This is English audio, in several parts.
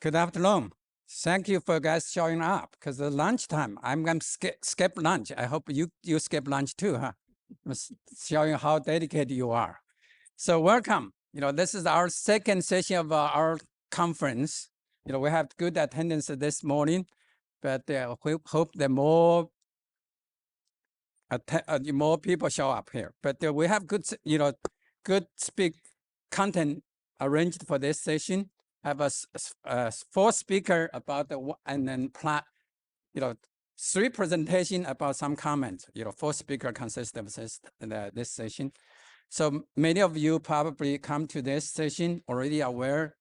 Good afternoon. Thank you for guys showing up because it's lunchtime. I'm going to skip lunch. I hope you skip lunch too, huh? Showing how dedicated you are. So welcome. This is our second session of our conference. We have good attendance this morning, but we hope that more people show up here. But we have good content arranged for this session. I have a 4 speaker about and then three presentation about some comments. 4 speaker consist of this session. So many of you probably come to this session already aware.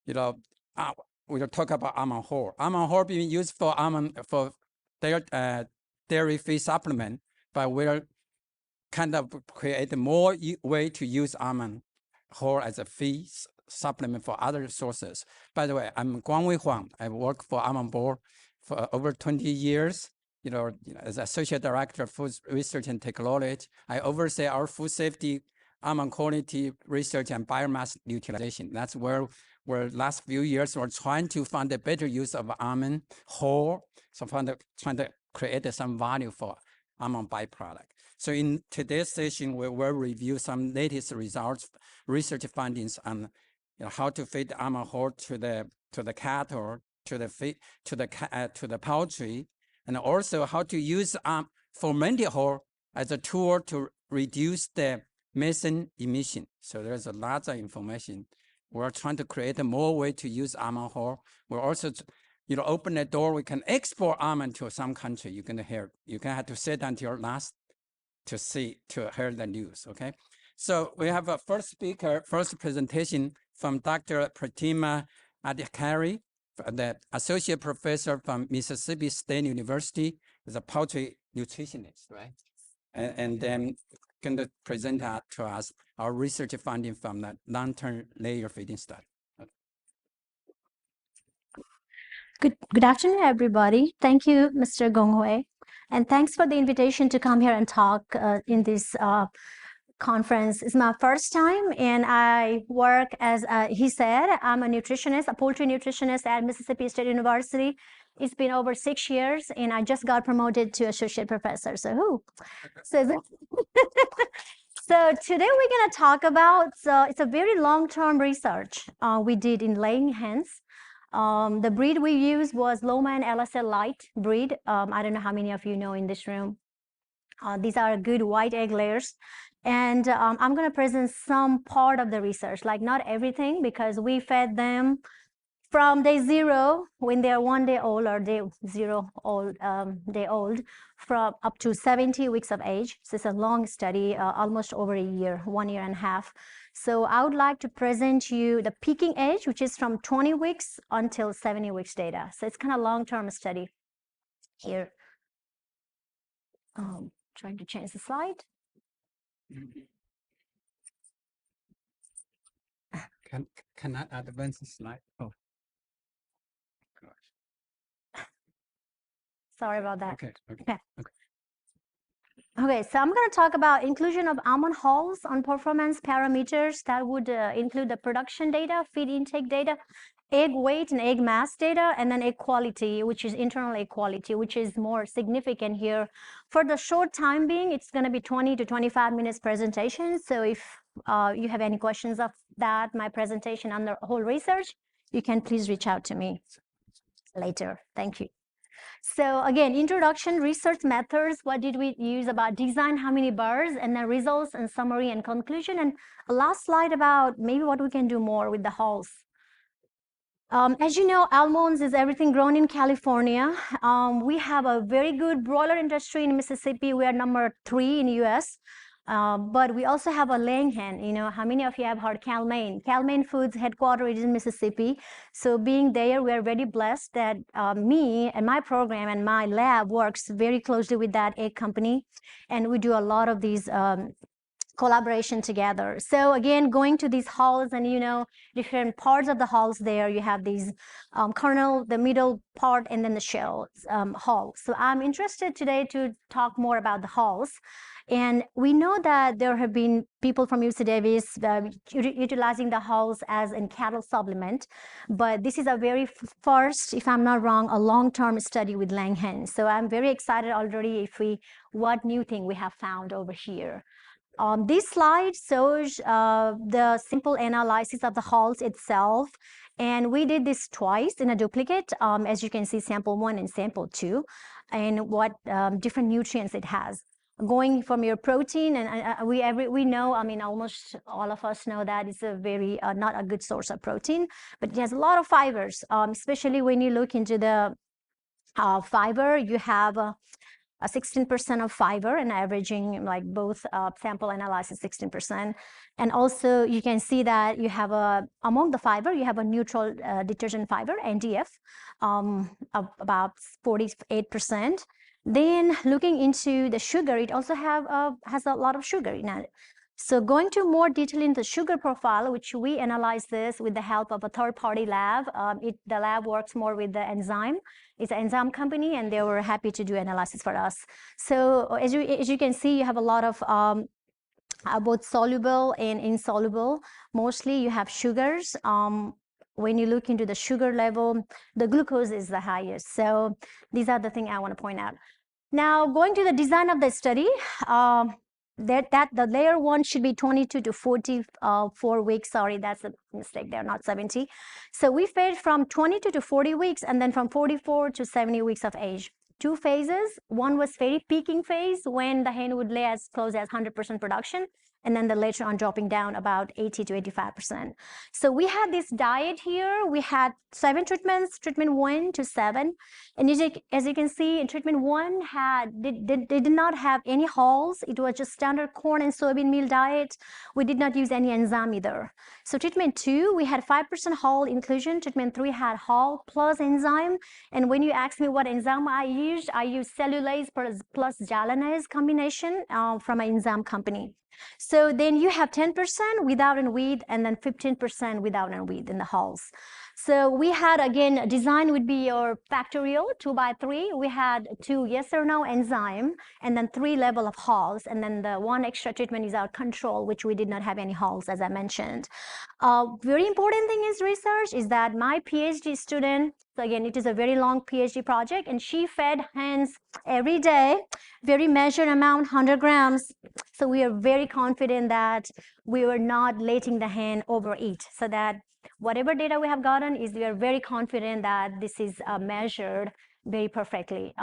We'll talk about almond whole. Almond whole being used for dairy feed supplement, but we'll kind of create more way to use almond whole as a feed supplement for other sources. By the way, I'm Guangwei Huang. I work for Almond Board for over 20 years. As Associate Director of Food Research and Technology, I oversee our food safety, almond quality research, and biomass utilization. That's where last few years we're trying to find a better use of almond whole, so trying to create some value for almond byproduct. So in today's session, we will review some latest results, research findings on how to feed almond whole to the cattle, to the poultry, and also how to use fermented whole as a tool to reduce the methane emission. So there's a lot of information. We're trying to create a more way to use almond whole. We're also open the door. We can export almond to some country. You're gonna have to sit until last to hear the news. Okay. So we have a first presentation from Dr. Pratima Adhikari, the associate professor from Mississippi State University, is a poultry nutritionist, right? And then going to present to us our research finding from the long-term layer feeding study. Good afternoon, everybody. Thank you, Mr. Guangwei, and thanks for the invitation to come here and talk in this conference. It's my first time, and I work as he said, I'm a nutritionist, a poultry nutritionist at Mississippi State University. It's been over 6 years, and I just got promoted to associate professor. So today we're going to talk about, it's a very long-term research we did in laying hens. The breed we used was Loma and LSL light breed. I don't know how many of you know in this room. These are good white egg layers. And I'm going to present some part of the research, like not everything, because we fed them from day 0 when they're 1 day old or day 0 old, day old, from up to 70 weeks of age. So it's a long study, almost over a year, 1 year and a half. So I would like to present you the peaking age, which is from 20 weeks until 70 weeks data. So it's kind of long-term study here. Trying to change the slide. Can I advance the slide? Oh, gosh. Sorry about that. Okay. Okay, so I'm going to talk about inclusion of almond hulls on performance parameters. That would include the production data, feed intake data, egg weight and egg mass data, and then egg quality, which is internal egg quality, which is more significant here. For the short time being, it's going to be 20 to 25 minutes presentation. So if you have any questions of that, my presentation on the whole research, you can please reach out to me later. Thank you. So again, introduction, research methods, what did we use about design, how many birds, and then results and summary and conclusion, and a last slide about maybe what we can do more with the hulls. As you know, almonds is everything grown in California. We have a very good broiler industry in Mississippi. We are number 3 in the US. But we also have a laying hen. How many of you have heard Cal-Maine? Cal-Maine Foods headquarters is in Mississippi. So being there, we are very blessed that me and my program and my lab works very closely with that egg company. And we do a lot of these collaboration together. So again, going to these hulls and different parts of the hulls there, you have these kernel, the middle part, and then the shell hull. So I'm interested today to talk more about the hulls. And we know that there have been people from UC Davis utilizing the hulls as a cattle supplement, but this is a very first, if I'm not wrong, a long-term study with laying hens. So I'm very excited already what new thing we have found over here. This slide shows the simple analysis of the hulls itself. And we did this twice in a duplicate, as you can see, sample 1 and sample 2, and what different nutrients it has. Going from your protein, and we know, I mean, almost all of us know that it's a very not a good source of protein, but it has a lot of fibers, especially when you look into the fiber. You have a 16% of fiber, and averaging like both sample analysis 16%. And also you can see that you have among the fiber, you have a neutral detergent fiber, NDF, of about 48%. Then looking into the sugar, it also has a lot of sugar in it. So going to more detail in the sugar profile, which we analyze this with the help of a third-party lab. The lab works more with the enzyme. It's an enzyme company, and they were happy to do analysis for us. So as you can see, you have a lot of both soluble and insoluble. Mostly you have sugars. When you look into the sugar level, the glucose is the highest. So these are the things I want to point out. Now, going to the design of the study, the layer 1 should be 22 to 44 weeks. Sorry, that's a mistake there, not 70. So we fed from 22 to 40 weeks, and then from 44 to 70 weeks of age. 2 phases. One was very peaking phase, when the hen would lay as close as 100% production, and then later on dropping down about 80 to 85%. So we had this diet here. We had 7 treatments, treatment 1 to 7. And as you can see, in treatment 1 they did not have any hulls. It was just standard corn and soybean meal diet. We did not use any enzyme either. So treatment 2, we had 5% hull inclusion. Treatment 3 had hull plus enzyme. And when you ask me what enzyme I used cellulase plus gyalanase combination from an enzyme company. So then you have 10% without and with, and then 15% without and with in the hulls. So we had, again, design would be your factorial 2 by 3. We had 2 yes or no enzyme, and then 3 level of hulls, and then the 1 extra treatment is our control, which we did not have any hulls, as I mentioned. Very important thing is research is that my PhD student, so again, it is a very long PhD project, and she fed hens every day, very measured amount, 100 grams. So we are very confident that we were not letting the hen overeat, so that whatever data we have gotten is we are very confident that this is measured very perfectly.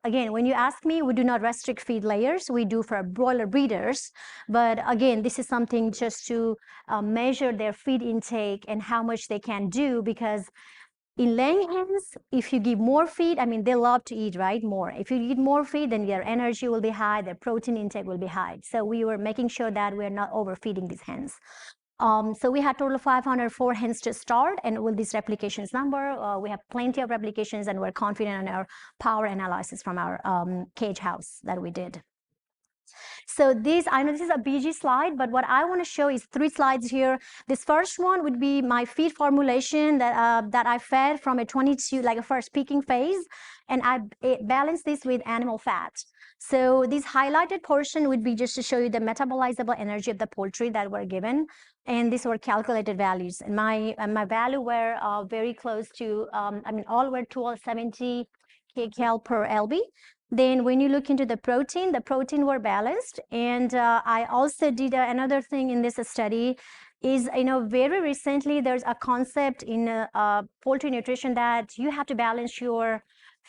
Again, when you ask me, we do not restrict feed layers. We do for broiler breeders. But again, this is something just to measure their feed intake and how much they can do, because in laying hens, if you give more feed, I mean, they love to eat, right? More. If you eat more feed, then their energy will be high, their protein intake will be high. So we were making sure that we're not overfeeding these hens. So we had total of 504 hens to start, and with this replications number, we have plenty of replications, and we're confident in our power analysis from our cage house that we did. So I know this is a BG slide, but what I want to show is 3 slides here. This first one would be my feed formulation that I fed from a 22, like a first peaking phase, and I balanced this with animal fat. So this highlighted portion would be just to show you the metabolizable energy of the poultry that were given, and these were calculated values. And my value were very close to, I mean, all were 1270 kcal per lb. Then when you look into the protein were balanced. And I also did another thing in this study is, very recently there's a concept in poultry nutrition that you have to balance your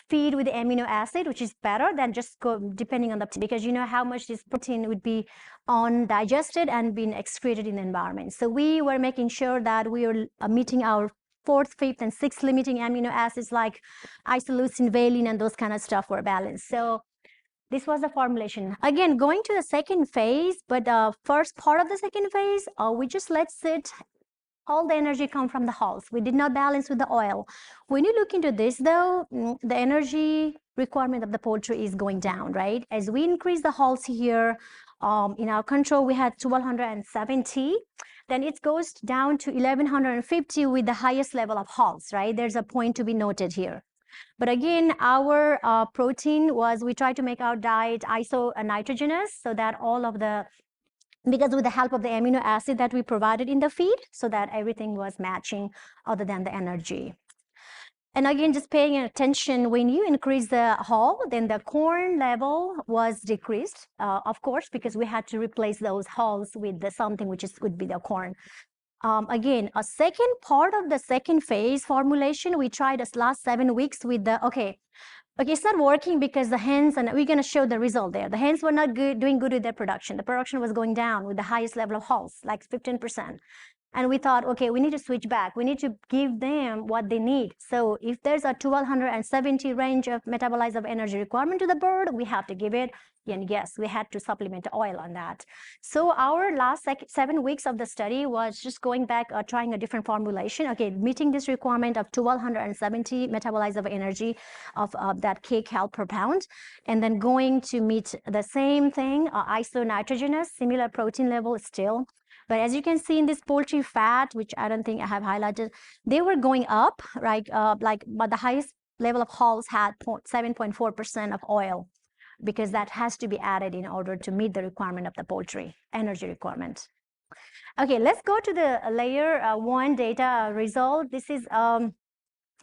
feed with the amino acid, which is better than just go depending on the, because you know how much this protein would be undigested and being excreted in the environment. So we were making sure that we are meeting our 4th, 5th, and 6th limiting amino acids like isoleucine, valine, and those kind of stuff were balanced. So this was the formulation. Again, going to the second phase, but first part of the second phase, we just let sit. All the energy come from the hulls. We did not balance with the oil. When you look into this, though, the energy requirement of the poultry is going down, right? As we increase the hulls here, in our control, we had 1270. Then it goes down to 1150 with the highest level of hulls, right? There's a point to be noted here. But again, our protein was, we tried to make our diet isonitrogenous so that all of the, because with the help of the amino acid that we provided in the feed, so that everything was matching other than the energy. And again, just paying attention, when you increase the hull, then the corn level was decreased, of course, because we had to replace those hulls with something which would be the corn. Again, a second part of the second phase formulation, we tried this last 7 weeks with the, okay, it's not working because the hens, and we're going to show the result there. The hens were not doing good with their production. The production was going down with the highest level of hulls, like 15%. And we thought, okay, we need to switch back. We need to give them what they need. So if there's a 1270 range of metabolites of energy requirement to the bird, we have to give it. And yes, we had to supplement oil on that. So our last 7 weeks of the study was just going back, trying a different formulation. Okay, meeting this requirement of 1270 metabolites of energy of that kcal per pound, and then going to meet the same thing, isonitrogenous, similar protein level still. But as you can see in this poultry fat, which I don't think I have highlighted, they were going up, right? But the highest level of hulls had 7.4% of oil, because that has to be added in order to meet the requirement of the poultry energy requirement. Okay, let's go to the layer 1 data result. This is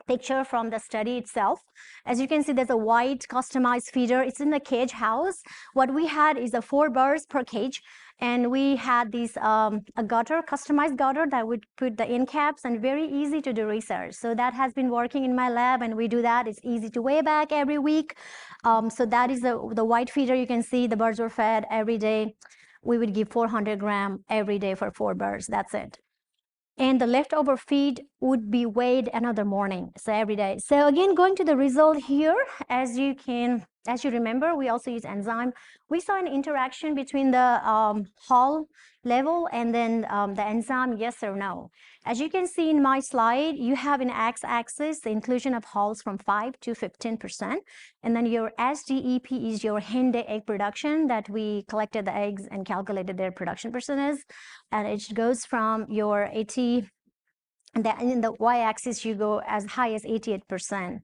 picture from the study itself. As you can see, there's a white customized feeder. It's in the cage house. What we had is 4 birds per cage, and we had this a gutter, customized gutter that would put the end caps, and very easy to do research. So that has been working in my lab, and we do that. It's easy to weigh back every week. So that is the white feeder. You can see the birds were fed every day. We would give 400 grams every day for 4 birds. That's it. And the leftover feed would be weighed another morning, so every day. So again, going to the result here, as you remember, we also use enzyme. We saw an interaction between the hull level and then the enzyme, yes or no. As you can see in my slide, you have an x-axis the inclusion of hulls from 5 to 15%, and then your SDEP is your hen day egg production, that we collected the eggs and calculated their production percentage, and it goes from your 80, and in the y-axis you go as high as 88%.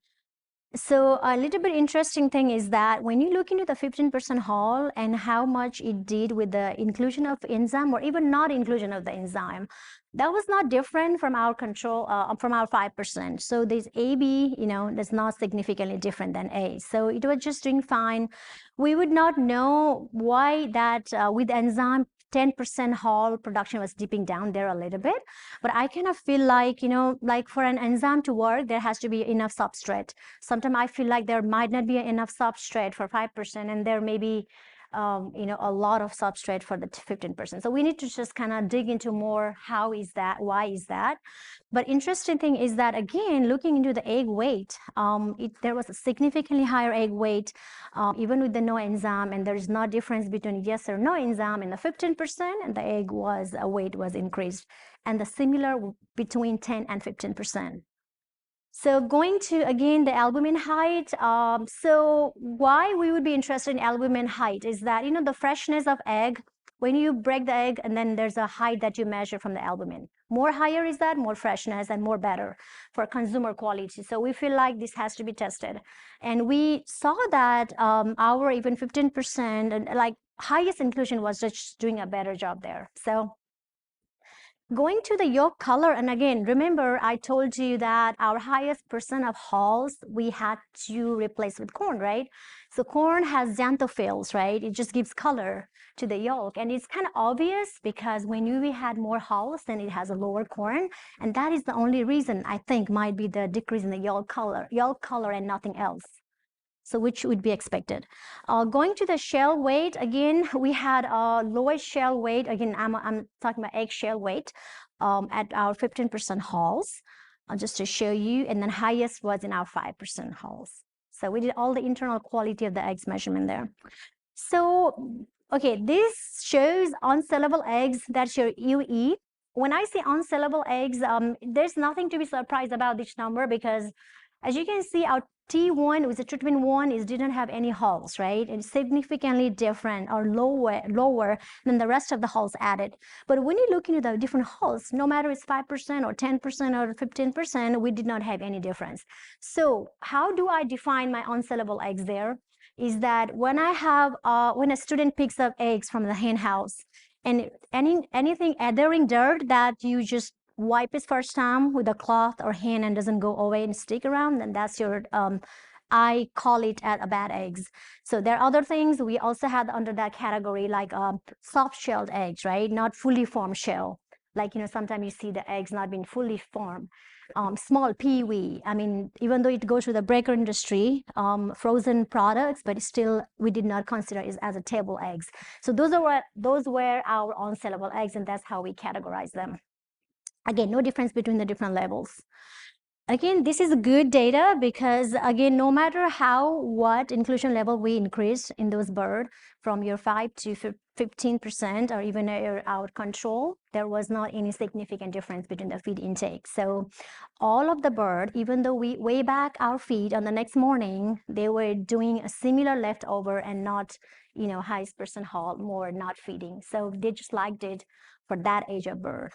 So a little bit interesting thing is that when you look into the 15% hull and how much it did with the inclusion of enzyme, or even not inclusion of the enzyme, that was not different from our control, from our 5%. So this AB, that's not significantly different than A. So it was just doing fine. We would not know why that with enzyme 10% hull production was dipping down there a little bit, but I kind of feel like, like for an enzyme to work, there has to be enough substrate. Sometimes I feel like there might not be enough substrate for 5%, and there may be a lot of substrate for the 15%. So we need to just kind of dig into more, how is that, why is that? But interesting thing is that, again, looking into the egg weight, there was a significantly higher egg weight, even with the no enzyme, and there's no difference between yes or no enzyme in the 15%, and the egg weight was increased, and the similar between 10 and 15%. So going to, again, the albumin height. So why we would be interested in albumin height is that, the freshness of egg, when you break the egg, and then there's a height that you measure from the albumin. More higher is that, more freshness and more better for consumer quality. So we feel like this has to be tested. And we saw that our even 15% and like highest inclusion was just doing a better job there. So going to the yolk color, and again, remember I told you that our highest percent of hulls we had to replace with corn, right? So corn has xanthophylls, right? It just gives color to the yolk, and it's kind of obvious because when we had more hulls, then it has a lower corn, and that is the only reason I think might be the decrease in the yolk color and nothing else. So which would be expected. Going to the shell weight, again, we had lowest shell weight. Again, I'm talking about egg shell weight at our 15% hulls, just to show you, and then highest was in our 5% hulls. So we did all the internal quality of the eggs measurement there. So, okay, this shows unsellable eggs. That's your UE. When I say unsellable eggs, there's nothing to be surprised about this number, because As you can see, our T1 with the treatment 1 didn't have any hulls, right? It's significantly different or lower than the rest of the hulls added. But when you look into the different hulls, no matter it's 5% or 10% or 15%, we did not have any difference. So how do I define my unsellable eggs there? Is that when I have, when a student picks up eggs from the hen house, and anything adhering dirt that you just wipe it first time with a cloth or hand and doesn't go away and stick around, then that's your, I call it a bad eggs. So there are other things we also had under that category, like soft-shelled eggs, right? Not fully formed shell. Like, sometimes you see the eggs not being fully formed. Small peewee. I mean, even though it goes to the breaker industry, frozen products, but still we did not consider it as a table eggs. So those were our unsellable eggs, and that's how we categorize them. Again, no difference between the different levels. Again, this is good data because, again, no matter what inclusion level we increase in those birds from your 5 to 15% or even our control, there was not any significant difference between the feed intake. So all of the bird, even though we weigh back our feed on the next morning, they were doing a similar leftover and not, highest percent halt, more not feeding. So they just liked it for that age of bird.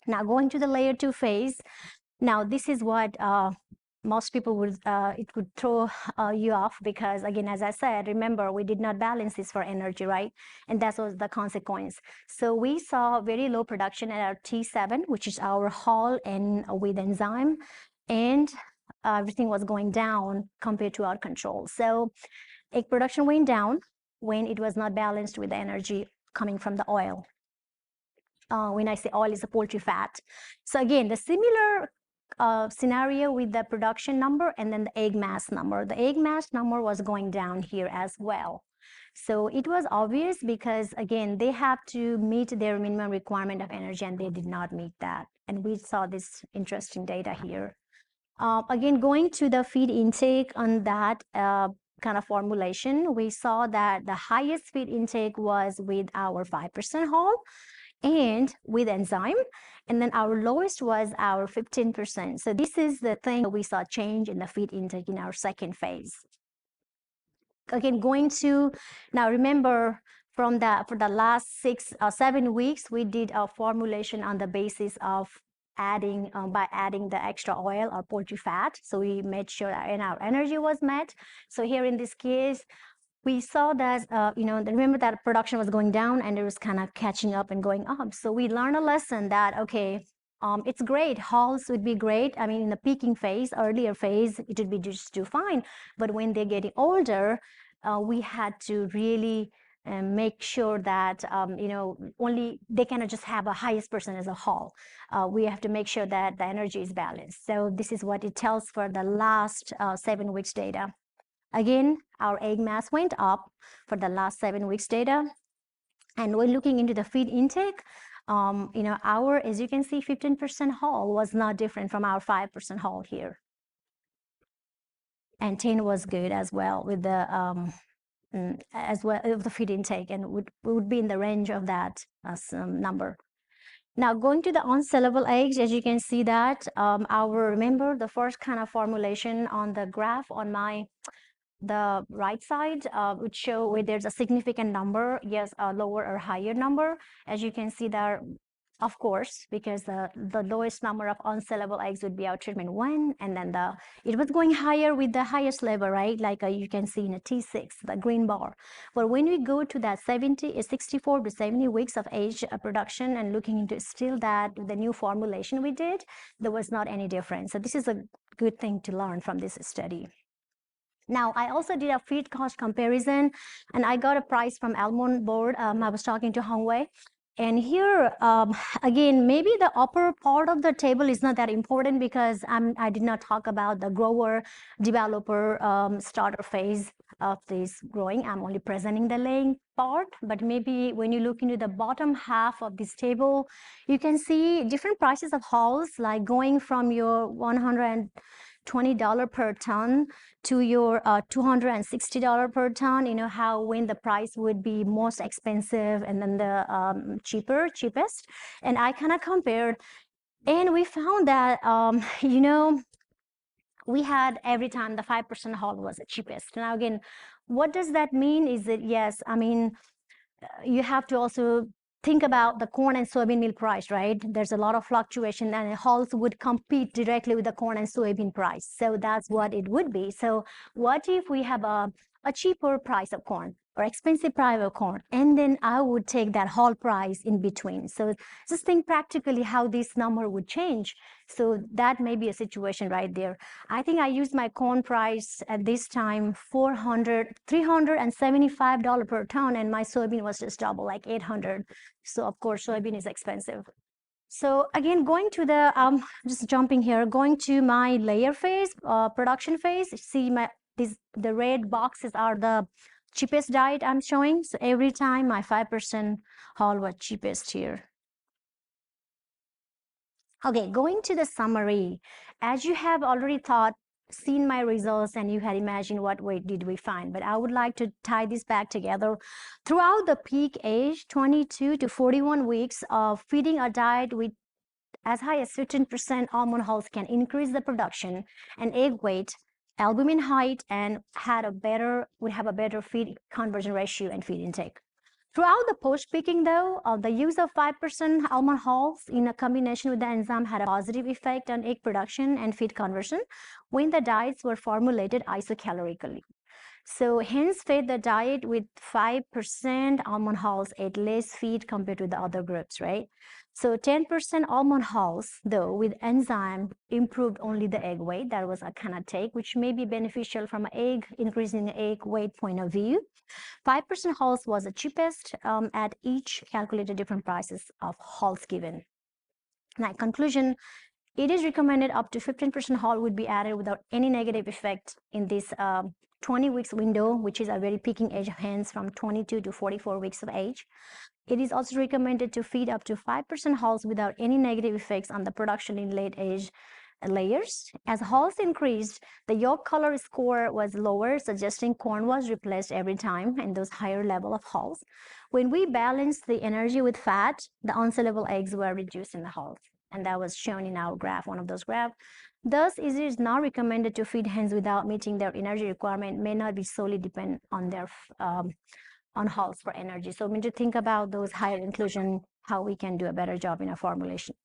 Now going to the layer 2 phase. Now, this is what most people would, it would throw you off because, again, as I said, remember, we did not balance this for energy, right? And that was the consequence. So we saw very low production at our T7, which is our hull and with enzyme, and everything was going down compared to our control. So egg production went down when it was not balanced with the energy coming from the oil. When I say oil, is the poultry fat. So again, the similar scenario with the production number and then the egg mass number. The egg mass number was going down here as well. So it was obvious because, again, they have to meet their minimum requirement of energy and they did not meet that. And we saw this interesting data here. Again, going to the feed intake on that kind of formulation, we saw that the highest feed intake was with our 5% hull and with enzyme, and then our lowest was our 15%. So this is the thing that we saw change in the feed intake in our second phase. Again, going to, now remember for the last 7 weeks, we did a formulation on the basis of adding, by adding the extra oil or poultry fat. So we made sure that our energy was met. So here in this case, we saw that, remember that production was going down and it was kind of catching up and going up. So we learned a lesson that, okay, it's great. Hulls would be great. I mean, in the peaking phase, earlier phase, it would be just do fine. But when they're getting older, we had to really make sure that, only they cannot just have a highest person as a hull. We have to make sure that the energy is balanced. So this is what it tells for the last 7 weeks data. Again, our egg mass went up for the last 7 weeks data. And when looking into the feed intake, our, as you can see, 15% hull was not different from our 5% hull here. And 10 was good as well with the the feed intake, and would be in the range of that number. Now, going to the unsellable eggs, as you can see that remember the first kind of formulation on the graph on the right side would show where there's a significant number, yes, a lower or higher number. As you can see there, of course, because the lowest number of unsellable eggs would be our treatment 1, and then it was going higher with the highest level, right? Like you can see in a T6, the green bar. But when we go to that 64 to 70 weeks of age production and looking into still that the new formulation we did, there was not any difference. So this is a good thing to learn from this study. Now, I also did a feed cost comparison, and I got a price from Almond Board. I was talking to Huang. And here, again, maybe the upper part of the table is not that important because I did not talk about the grower, developer, starter phase of this growing. I'm only presenting the laying part, but maybe when you look into the bottom half of this table, you can see different prices of hulls, like going from your $120 per ton to your $260 per ton, how when the price would be most expensive and then the cheapest. And I kind of compared, and we found that, we had every time the 5% hull was the cheapest. Now again, what does that mean is that, yes, I mean, you have to also think about the corn and soybean meal price, right? There's a lot of fluctuation, and hulls would compete directly with the corn and soybean price. So that's what it would be. So what if we have a cheaper price of corn or expensive price of corn, and then I would take that hull price in between? So just think practically how this number would change. So that may be a situation right there. I think I used my corn price at this time $375 per ton, and my soybean was just double, like 800. So of course, soybean is expensive. So again, going to the just jumping here, going to my layer phase, production phase. See the red boxes are the cheapest diet I'm showing. So every time my 5% hull was cheapest here. Okay, going to the summary. As you have already seen my results, and you had imagined what weight did we find, but I would like to tie this back together. Throughout the peak age, 22 to 41 weeks of feeding a diet with as high as 15% almond hulls can increase the production and egg weight, albumin height, and would have a better feed conversion ratio and feed intake. Throughout the post-picking, though, the use of 5% almond hulls in a combination with the enzyme had a positive effect on egg production and feed conversion when the diets were formulated isocalorically. So hence fed the diet with 5% almond hulls ate less feed compared to the other groups, right? So 10% almond hulls, though, with enzyme improved only the egg weight. That was a kind of take, which may be beneficial from an increasing egg weight point of view. 5% hulls was the cheapest at each calculated different prices of hulls given. Now, conclusion, it is recommended up to 15% hull would be added without any negative effect in this 20 weeks window, which is a very peaking age of hens from 22 to 44 weeks of age. It is also recommended to feed up to 5% hulls without any negative effects on the production in late age layers. As hulls increased, the yolk color score was lower, suggesting corn was replaced every time in those higher level of hulls. When we balanced the energy with fat, the unsellable eggs were reduced in the hulls, and that was shown in our graph, one of those graphs. Thus, it is not recommended to feed hens without meeting their energy requirement. May not be solely dependent on their on hulls for energy. So we need to think about those higher inclusion, how we can do a better job in our formulation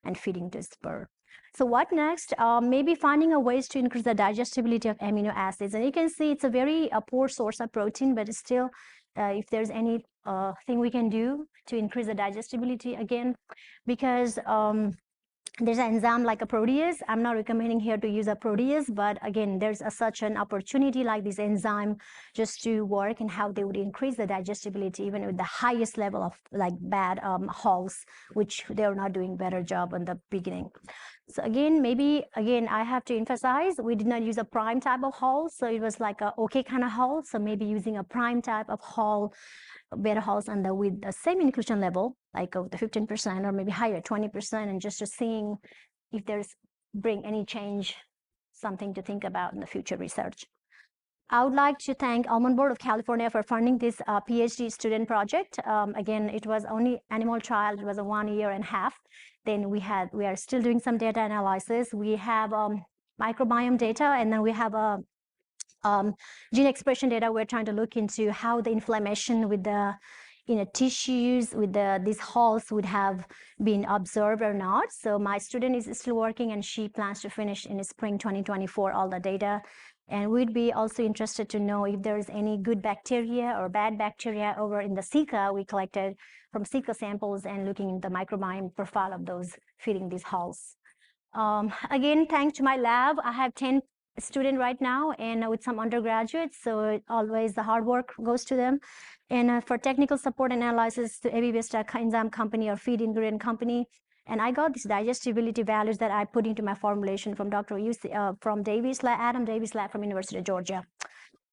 and feeding this bird. So what next? Maybe finding a ways to increase the digestibility of amino acids. And you can see it's a very poor source of protein, but still, if there's any thing we can do to increase the digestibility again, because there's an enzyme like a protease. I'm not recommending here to use a protease, but again, there's such an opportunity like this enzyme just to work and how they would increase the digestibility even with the highest level of like bad hulls, which they're not doing better job in the beginning. So again, I have to emphasize, we did not use a prime type of hull, so it was like a okay kind of hull. So maybe using a prime type of hull, better hulls, and with the same inclusion level, like the 15% or maybe higher, 20%, and just seeing if there's bring any change, something to think about in the future research. I would like to thank Almond Board of California for funding this PhD student project. Again, it was only animal trial. It was a 1.5 years. Then we are still doing some data analysis. We have microbiome data, and then we have a gene expression data. We're trying to look into how the inflammation with the tissues with these hulls would have been observed or not. So my student is still working, and she plans to finish in spring 2024 all the data. And we'd be also interested to know if there's any good bacteria or bad bacteria over in the Zika we collected from Zika samples, and looking at the microbiome profile of those feeding these hulls. Again, thanks to my lab, I have 10 students right now, and with some undergraduates, so always the hard work goes to them. And for technical support and analysis to Vista enzyme company or feed ingredient company. And I got these digestibility values that I put into my formulation from Dr. from Adam Davis lab from University of Georgia.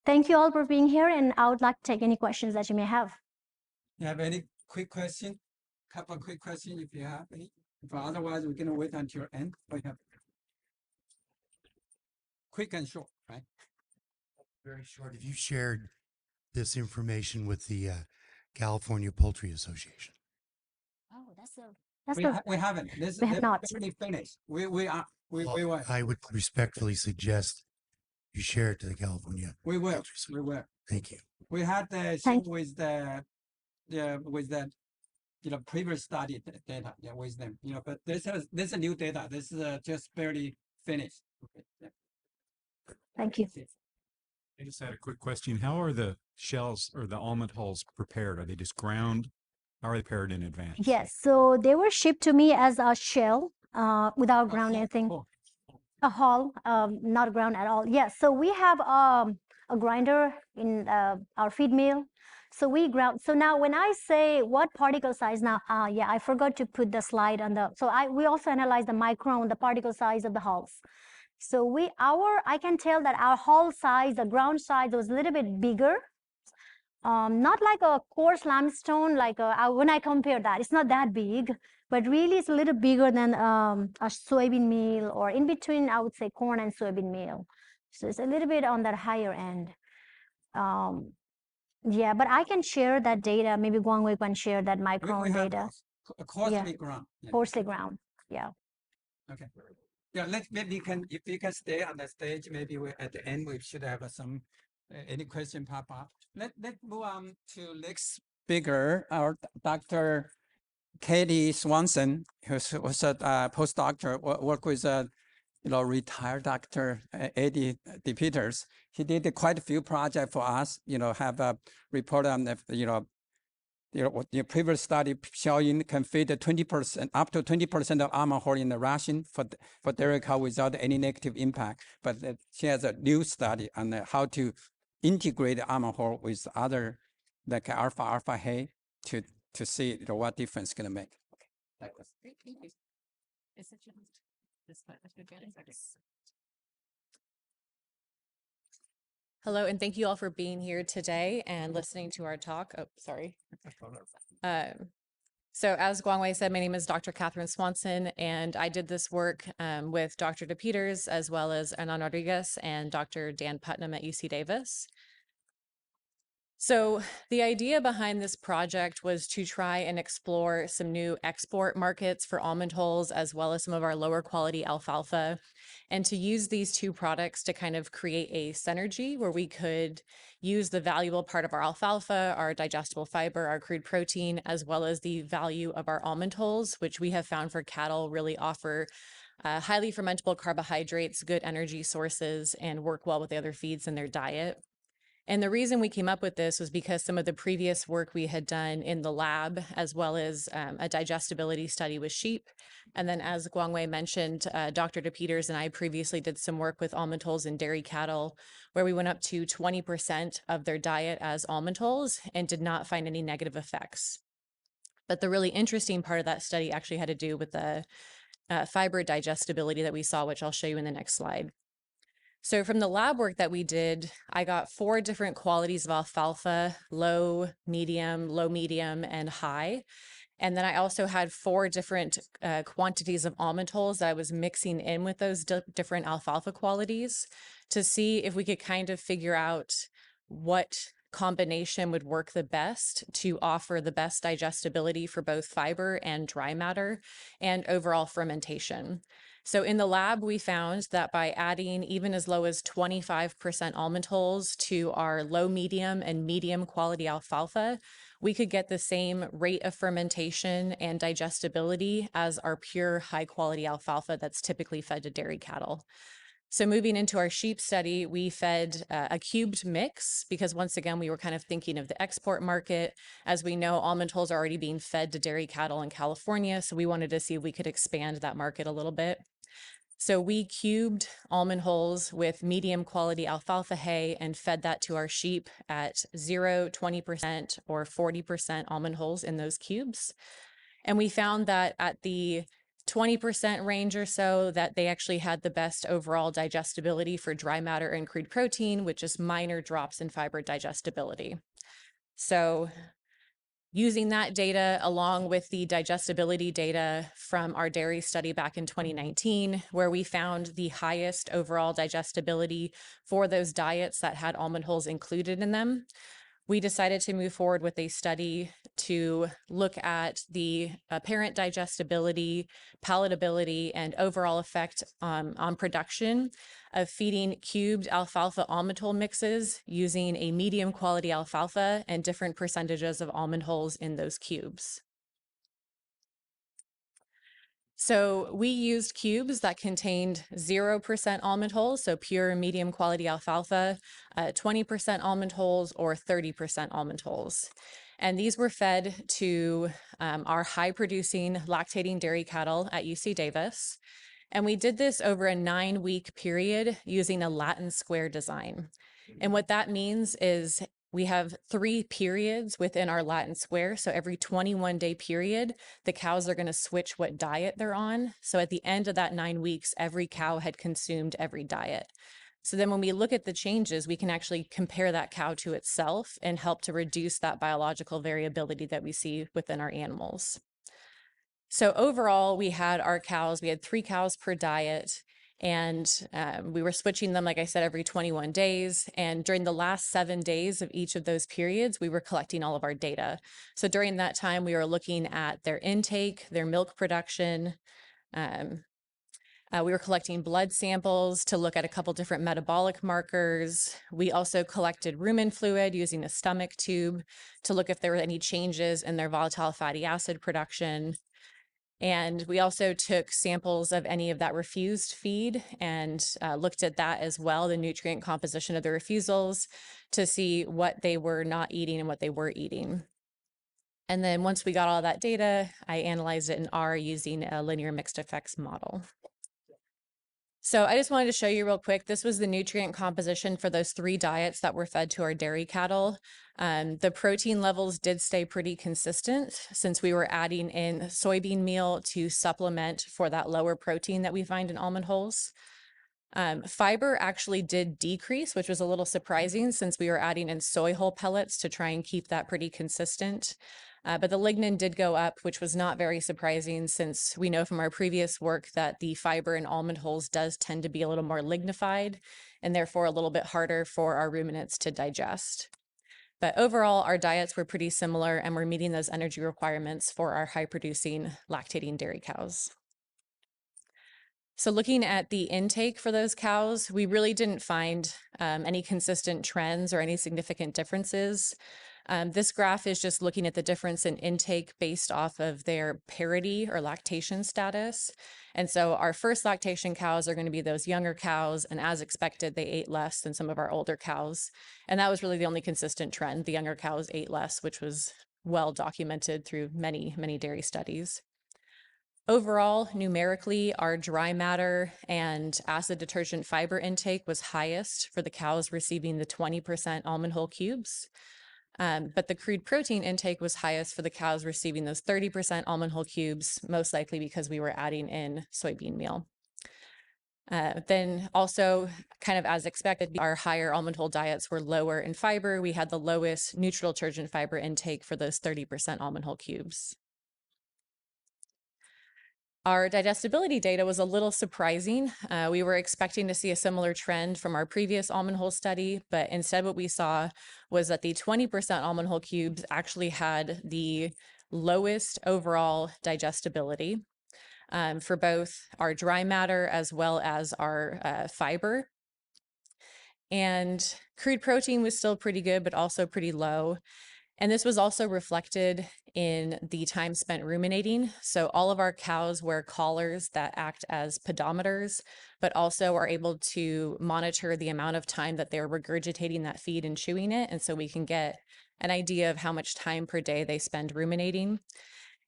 Thank you all for being here, and I would like to take any questions that you may have. You have any quick question? Couple of quick questions if you have any. But otherwise, we're gonna wait until end. We have quick and short, right? Very short. Have you shared this information with the California Poultry Association? Oh, We haven't. We have not. Barely finished. We are We Well, will. I would respectfully suggest you share it to the California. We will. Poultry Service. We will. Thank you. We had the Thank- with the previous study data with them. But this is new data. This is just barely finished. Okay. Yeah. Thank you. I just had a quick question. How are the shells or the almond hulls prepared? Are they just ground? How are they prepared in advance? Yes, so they were shipped to me as a shell without ground anything. Oh, A hull, not ground at all. Yes, so we have a grinder in our feed mill. So we ground. So now when I say what particle size now, yeah, I forgot to put the slide on the, so we also analyze the micron, the particle size of the hulls. So I can tell that our hull size, the ground size was a little bit bigger. Not like a coarse limestone, like when I compare that, it's not that big, but really it's a little bigger than a soybean meal, or in between, I would say corn and soybean meal. So it's a little bit on that higher end. Yeah, but I can share that data. Maybe Guangwei can share that micron data. coarsely ground. Yeah. Coarsely ground. Yeah. Okay. Yeah, maybe if you can stay on the stage, maybe at the end we should have some any question pop up. Let's move on to next speaker, our Dr. Katie Swanson, who was a postdoctor, work with retired Dr. Eddie De Peters. He did quite a few projects for us. Have a report on the previous study showing can feed 20% up to 20% of almond hull in the ration for dairy cow without any negative impact. But she has a new study on how to integrate the almond hull with other like alpha hay to see what difference it's gonna make. Okay, like this. Great, thank you. Is it just this one? Hello, and thank you all for being here today and listening to our talk. Oh, sorry. So as Guangwei said, my name is Dr. Catherine Swanson, and I did this work with Dr. De Peters, as well as Hernan Rodriguez and Dr. Dan Putnam at UC Davis. So the idea behind this project was to try and explore some new export markets for almond hulls, as well as some of our lower quality alfalfa, and to use these two products to kind of create a synergy where we could use the valuable part of our alfalfa, our digestible fiber, our crude protein, as well as the value of our almond hulls, which we have found for cattle really offer highly fermentable carbohydrates, good energy sources, and work well with the other feeds in their diet. And the reason we came up with this was because some of the previous work we had done in the lab, as well as a digestibility study with sheep. And then as Guangwei mentioned, Dr. De Peters and I previously did some work with almond hulls in dairy cattle, where we went up to 20% of their diet as almond hulls and did not find any negative effects. But the really interesting part of that study actually had to do with the fiber digestibility that we saw, which I'll show you in the next slide. So from the lab work that we did, I got 4 different qualities of alfalfa: low, medium, and high. And then I also had 4 different quantities of almond hulls that I was mixing in with those different alfalfa qualities to see if we could kind of figure out what combination would work the best to offer the best digestibility for both fiber and dry matter and overall fermentation. So in the lab, we found that by adding even as low as 25% almond hulls to our low, medium, and medium quality alfalfa, we could get the same rate of fermentation and digestibility as our pure high quality alfalfa that's typically fed to dairy cattle. So moving into our sheep study, we fed a cubed mix because once again, we were kind of thinking of the export market. As we know, almond hulls are already being fed to dairy cattle in California. So we wanted to see if we could expand that market a little bit. So we cubed almond hulls with medium quality alfalfa hay and fed that to our sheep at 0, 20%, or 40% almond hulls in those cubes. And we found that at the 20% range or so, that they actually had the best overall digestibility for dry matter and crude protein, which is minor drops in fiber digestibility. So using that data along with the digestibility data from our dairy study back in 2019, where we found the highest overall digestibility for those diets that had almond hulls included in them, we decided to move forward with a study to look at the apparent digestibility, palatability, and overall effect on production of feeding cubed alfalfa almond hull mixes using a medium quality alfalfa and different percentages of almond hulls in those cubes. So we used cubes that contained 0% almond hulls, so pure medium quality alfalfa, 20% almond hulls, or 30% almond hulls. And these were fed to our high producing lactating dairy cattle at UC Davis. And we did this over a 9-week period using a Latin square design. And what that means is we have 3 periods within our Latin square. So every 21-day period, the cows are going to switch what diet they're on. So at the end of that 9 weeks, every cow had consumed every diet. So then when we look at the changes, we can actually compare that cow to itself and help to reduce that biological variability that we see within our animals. So overall, we had 3 cows per diet. And we were switching them, like I said, every 21 days. And during the last 7 days of each of those periods, we were collecting all of our data. So during that time, we were looking at their intake, their milk production. We were collecting blood samples to look at a couple different metabolic markers. We also collected rumen fluid using a stomach tube to look if there were any changes in their volatile fatty acid production. And we also took samples of any of that refused feed and looked at that as well, the nutrient composition of the refusals, to see what they were not eating and what they were eating. And then once we got all that data, I analyzed it in R using a linear mixed effects model. So I just wanted to show you real quick, this was the nutrient composition for those 3 diets that were fed to our dairy cattle. The protein levels did stay pretty consistent since we were adding in soybean meal to supplement for that lower protein that we find in almond hulls. Fiber actually did decrease, which was a little surprising since we were adding in soy hull pellets to try and keep that pretty consistent. But the lignin did go up, which was not very surprising since we know from our previous work that the fiber in almond hulls does tend to be a little more lignified and therefore a little bit harder for our ruminants to digest. But overall, our diets were pretty similar and we're meeting those energy requirements for our high producing lactating dairy cows. So looking at the intake for those cows, we really didn't find any consistent trends or any significant differences. This graph is just looking at the difference in intake based off of their parity or lactation status. And so our first lactation cows are going to be those younger cows, and as expected, they ate less than some of our older cows. And that was really the only consistent trend. The younger cows ate less, which was well documented through many, many dairy studies. Overall, numerically, our dry matter and acid detergent fiber intake was highest for the cows receiving the 20% almond hull cubes. But the crude protein intake was highest for the cows receiving those 30% almond hull cubes, most likely because we were adding in soybean meal. Then also, kind of as expected, our higher almond hull diets were lower in fiber. We had the lowest neutral detergent fiber intake for those 30% almond hull cubes. Our digestibility data was a little surprising. We were expecting to see a similar trend from our previous almond hull study, but instead what we saw was that the 20% almond hull cubes actually had the lowest overall digestibility for both our dry matter as well as our fiber. And crude protein was still pretty good, but also pretty low. And this was also reflected in the time spent ruminating. So all of our cows wear collars that act as pedometers, but also are able to monitor the amount of time that they're regurgitating that feed and chewing it. And so we can get an idea of how much time per day they spend ruminating.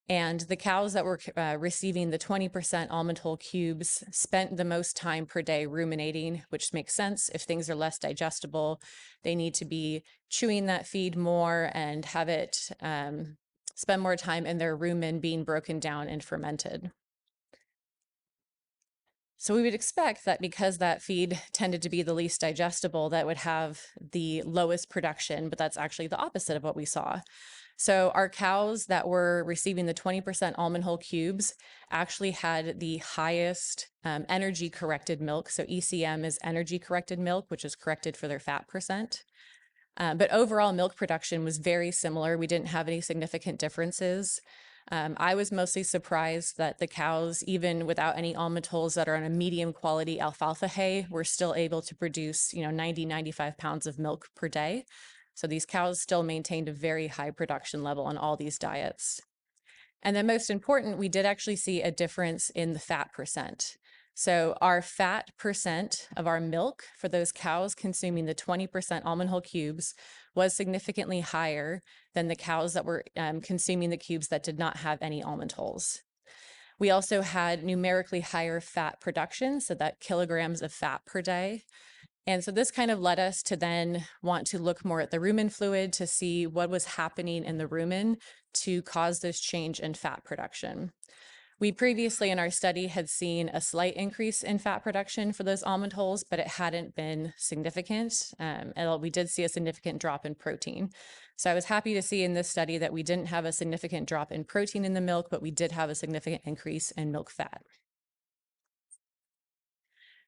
And the cows that were receiving the 20% almond hull cubes spent the most time per day ruminating, which makes sense. If things are less digestible, they need to be chewing that feed more and have it spend more time in their rumen being broken down and fermented. So we would expect that because that feed tended to be the least digestible, that would have the lowest production, but that's actually the opposite of what we saw. So our cows that were receiving the 20% almond hull cubes actually had the highest energy corrected milk. So ECM is energy corrected milk, which is corrected for their fat percent. But overall, milk production was very similar. We didn't have any significant differences. I was mostly surprised that the cows, even without any almond hulls that are on a medium quality alfalfa hay, were still able to produce, 90, 95 pounds of milk per day. So these cows still maintained a very high production level on all these diets. And then most important, we did actually see a difference in the fat percent. So our fat percent of our milk for those cows consuming the 20% almond hull cubes was significantly higher than the cows that were consuming the cubes that did not have any almond hulls. We also had numerically higher fat production, so that kilograms of fat per day. And so this kind of led us to then want to look more at the rumen fluid to see what was happening in the rumen to cause this change in fat production. We previously in our study had seen a slight increase in fat production for those almond hulls, but it hadn't been significant. And we did see a significant drop in protein. So I was happy to see in this study that we didn't have a significant drop in protein in the milk, but we did have a significant increase in milk fat.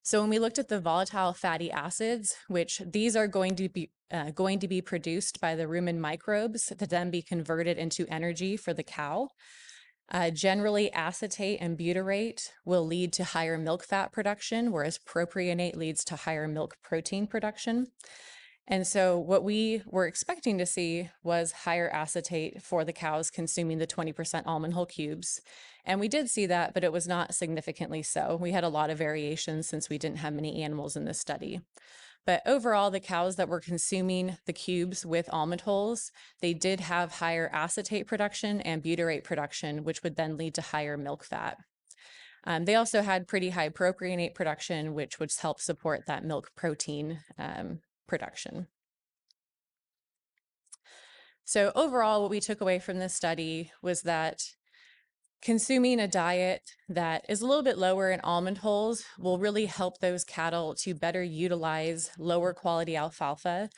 So when we looked at the volatile fatty acids, which these are going to be produced by the rumen microbes to then be converted into energy for the cow. Generally, acetate and butyrate will lead to higher milk fat production, whereas propionate leads to higher milk protein production. And so what we were expecting to see was higher acetate for the cows consuming the 20% almond hull cubes. And we did see that, but it was not significantly so. We had a lot of variations since we didn't have many animals in this study. But overall, the cows that were consuming the cubes with almond hulls, they did have higher acetate production and butyrate production, which would then lead to higher milk fat. They also had pretty high propionate production, which would help support that milk protein production. So overall, what we took away from this study was that consuming a diet that is a little bit lower in almond hulls will really help those cattle to better utilize lower quality alfalfa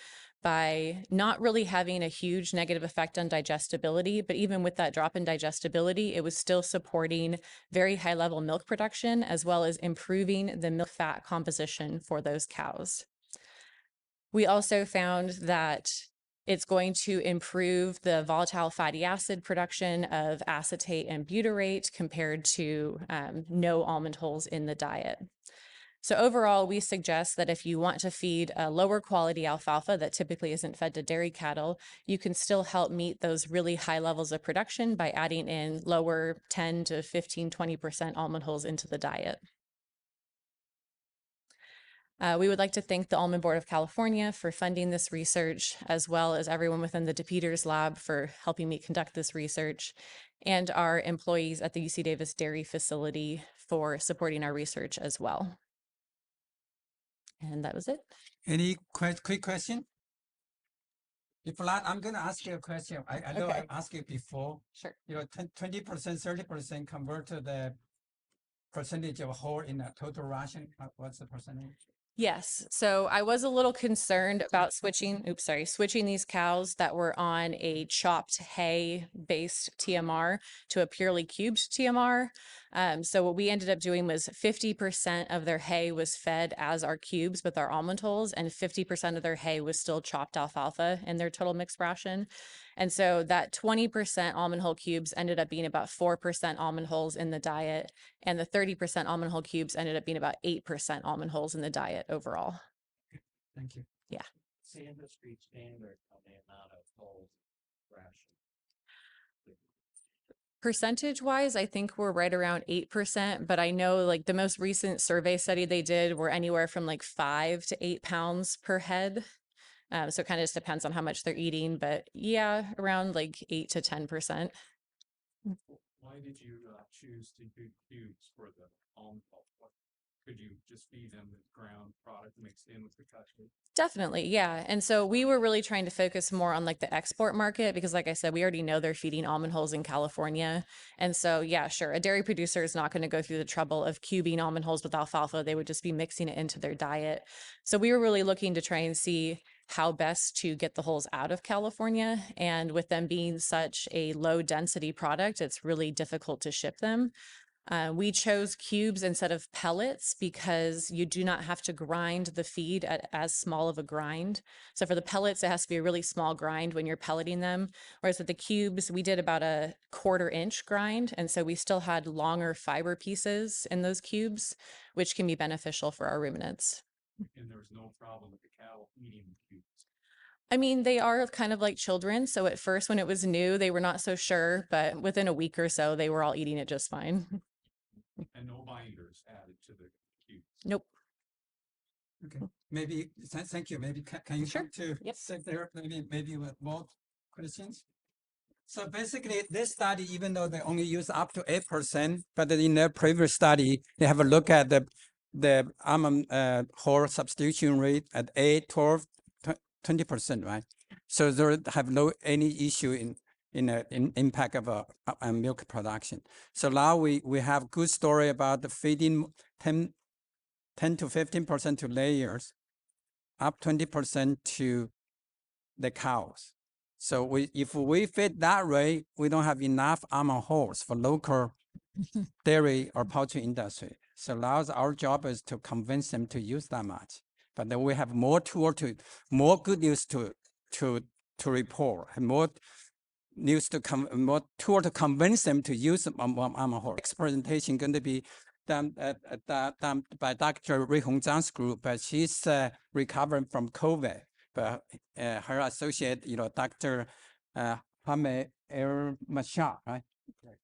by not really having a huge negative effect on digestibility, but even with that drop in digestibility, it was still supporting very high level milk production as well as improving the milk fat composition for those cows. We also found that it's going to improve the volatile fatty acid production of acetate and butyrate compared to no almond hulls in the diet. So overall, we suggest that if you want to feed a lower quality alfalfa that typically isn't fed to dairy cattle, you can still help meet those really high levels of production by adding in lower 10 to 15, 20% almond hulls into the diet. We would like to thank the Almond Board of California for funding this research, as well as everyone within the DePeters lab for helping me conduct this research, and our employees at the UC Davis Dairy Facility for supporting our research as well. And that was it. Any quick question? If not, I'm going to ask you a question. I know Okay. I asked you before. Sure. 20%, 30% convert to the percentage of whole in a total ration. What's the percentage? Yes. So I was a little concerned about switching these cows that were on a chopped hay based TMR to a purely cubed TMR. So what we ended up doing was 50% of their hay was fed as our cubes with our almond hulls, and 50% of their hay was still chopped alfalfa in their total mixed ration. And so that 20% almond hull cubes ended up being about 4% almond hulls in the diet, and the 30% almond hull cubes ended up being about 8% almond hulls in the diet overall. Thank you. Yeah. What's the industry standard on the amount of hulls ration? Percentage wise, I think we're right around 8%, but I know like the most recent survey study they did were anywhere from like 5 to 8 pounds per head. So it kind of just depends on how much they're eating, but yeah, around like 8 to 10%. Why did you choose to do cubes for the almond hull? Could you just feed them the ground product mixed in with the custard? Definitely, yeah. And so we were really trying to focus more on like the export market because like I said, we already know they're feeding almond hulls in California. And so, yeah, sure. A dairy producer is not going to go through the trouble of cubing almond hulls with alfalfa. They would just be mixing it into their diet. So we were really looking to try and see how best to get the hulls out of California. And with them being such a low density product, it's really difficult to ship them. We chose cubes instead of pellets because you do not have to grind the feed at as small of a grind. So for the pellets, it has to be a really small grind when you're pelleting them. Whereas with the cubes, we did about a 1/4 inch grind. And so we still had longer fiber pieces in those cubes, which can be beneficial for our ruminants. And there was no problem with the cattle eating the cubes. I mean, they are kind of like children. So at first, when it was new, they were not so sure, but within a week or so, they were all eating it just fine. And no binders added to the cubes. Nope. Okay, maybe, thank you. Maybe can you Sure. come to Yep. sit there, maybe with more questions? So basically, this study, even though they only use up to 8%, but in their previous study, they have a look at the almond whole substitution rate at 8, 12, 20%, right? So there have no any issue in impact of milk production. So now we have good story about the feeding 10 to 15% to layers, up 20% to the cows. So if we feed that way, we don't have enough almond wholes for local dairy or poultry industry. So now our job is to convince them to use that much. But then we have more more good news to report, and more news more tool to convince them to use almond whole. Next presentation going to be done by Dr. Ruihong Zhang's group, but she's recovering from COVID. But her associate, Dr. Hame El-Mashar, right?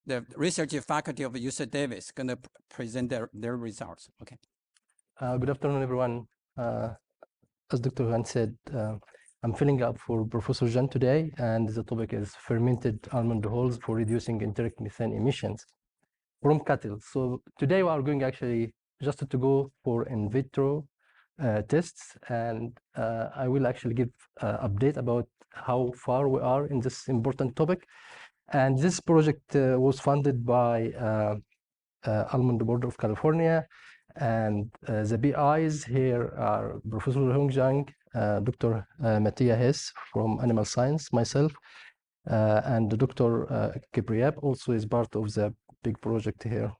The research faculty of UC Davis going to present their results. Okay. Good afternoon, everyone. As Dr. Huang said, I'm filling up for Professor Zhang today, and the topic is fermented almond hulls for reducing enteric methane emissions from cattle. So today we are going actually just to go for in vitro tests, and I will actually give update about how far we are in this important topic. And this project was funded by Almond Board of California, and the PIs here are Professor Ruihong Zhang, Dr. Mattia Hess from Animal Science, myself, and Dr. Kipriap also is part of the big project here.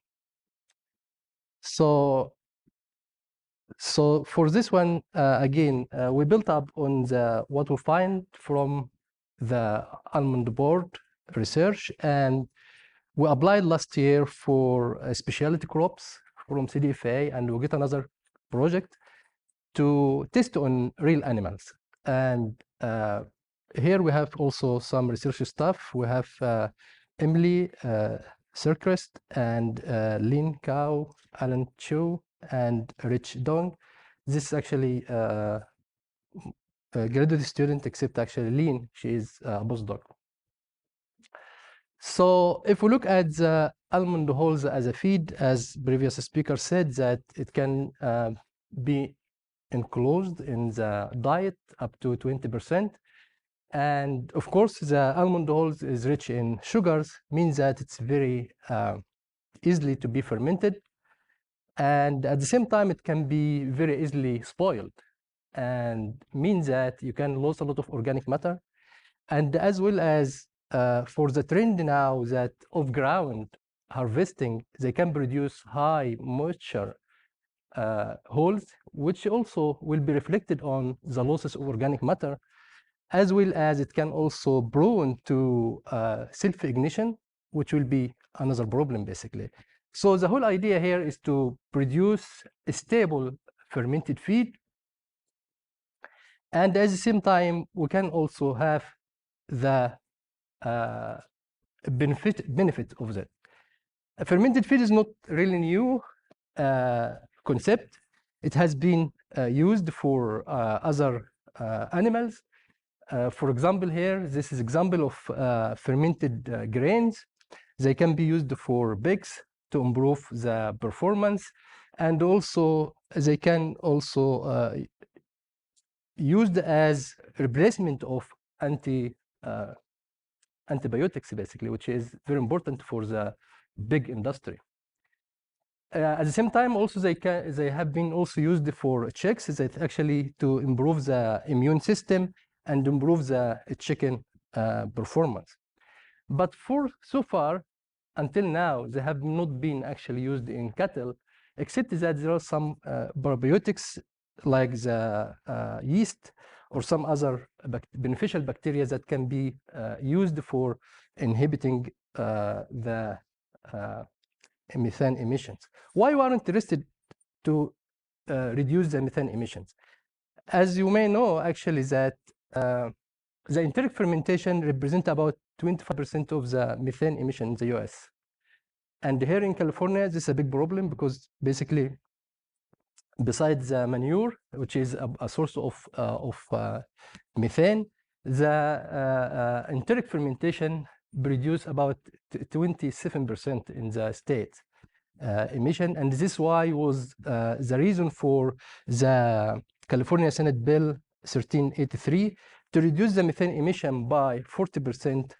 So for this one, again, we built up on what we find from the Almond Board research, and we applied last year for specialty crops from CDFA, and we get another project to test on real animals. And here we have also some research staff. We have Emily Sercrest and Lin Cao, Alan Chu, and Rich Dong. This is actually a graduate student, except actually Lin, she is a postdoc. So if we look at the almond hulls as a feed, as previous speaker said, that it can be enclosed in the diet up to 20%. And of course, the almond hulls is rich in sugars, means that it's very easily to be fermented. And at the same time, it can be very easily spoiled, and means that you can lose a lot of organic matter. And as well as for the trend now that off-ground harvesting, they can produce high moisture hulls, which also will be reflected on the losses of organic matter, as well as it can also prone to self-ignition, which will be another problem, basically. So the whole idea here is to produce a stable fermented feed, and at the same time, we can also have the benefit of that. A fermented feed is not really new concept. It has been used for other animals. For example, here, this is example of fermented grains. They can be used for pigs to improve the performance, and also they can also used as replacement of antibiotics, basically, which is very important for the big industry. At the same time, also they have been also used for chicks, that actually to improve the immune system and improve the chicken performance. But so far, until now, they have not been actually used in cattle, except that there are some probiotics like the yeast or some other beneficial bacteria that can be used for inhibiting the methane emissions. Why we are interested to reduce the methane emissions? As you may know, actually, that the enteric fermentation represents about 25% of the methane emission in the US. And here in California, this is a big problem because basically, besides the manure, which is a source of methane, the enteric fermentation produce about 27% in the state emission. And this is why was the reason for the California Senate Bill 1383 to reduce the methane emission by 40%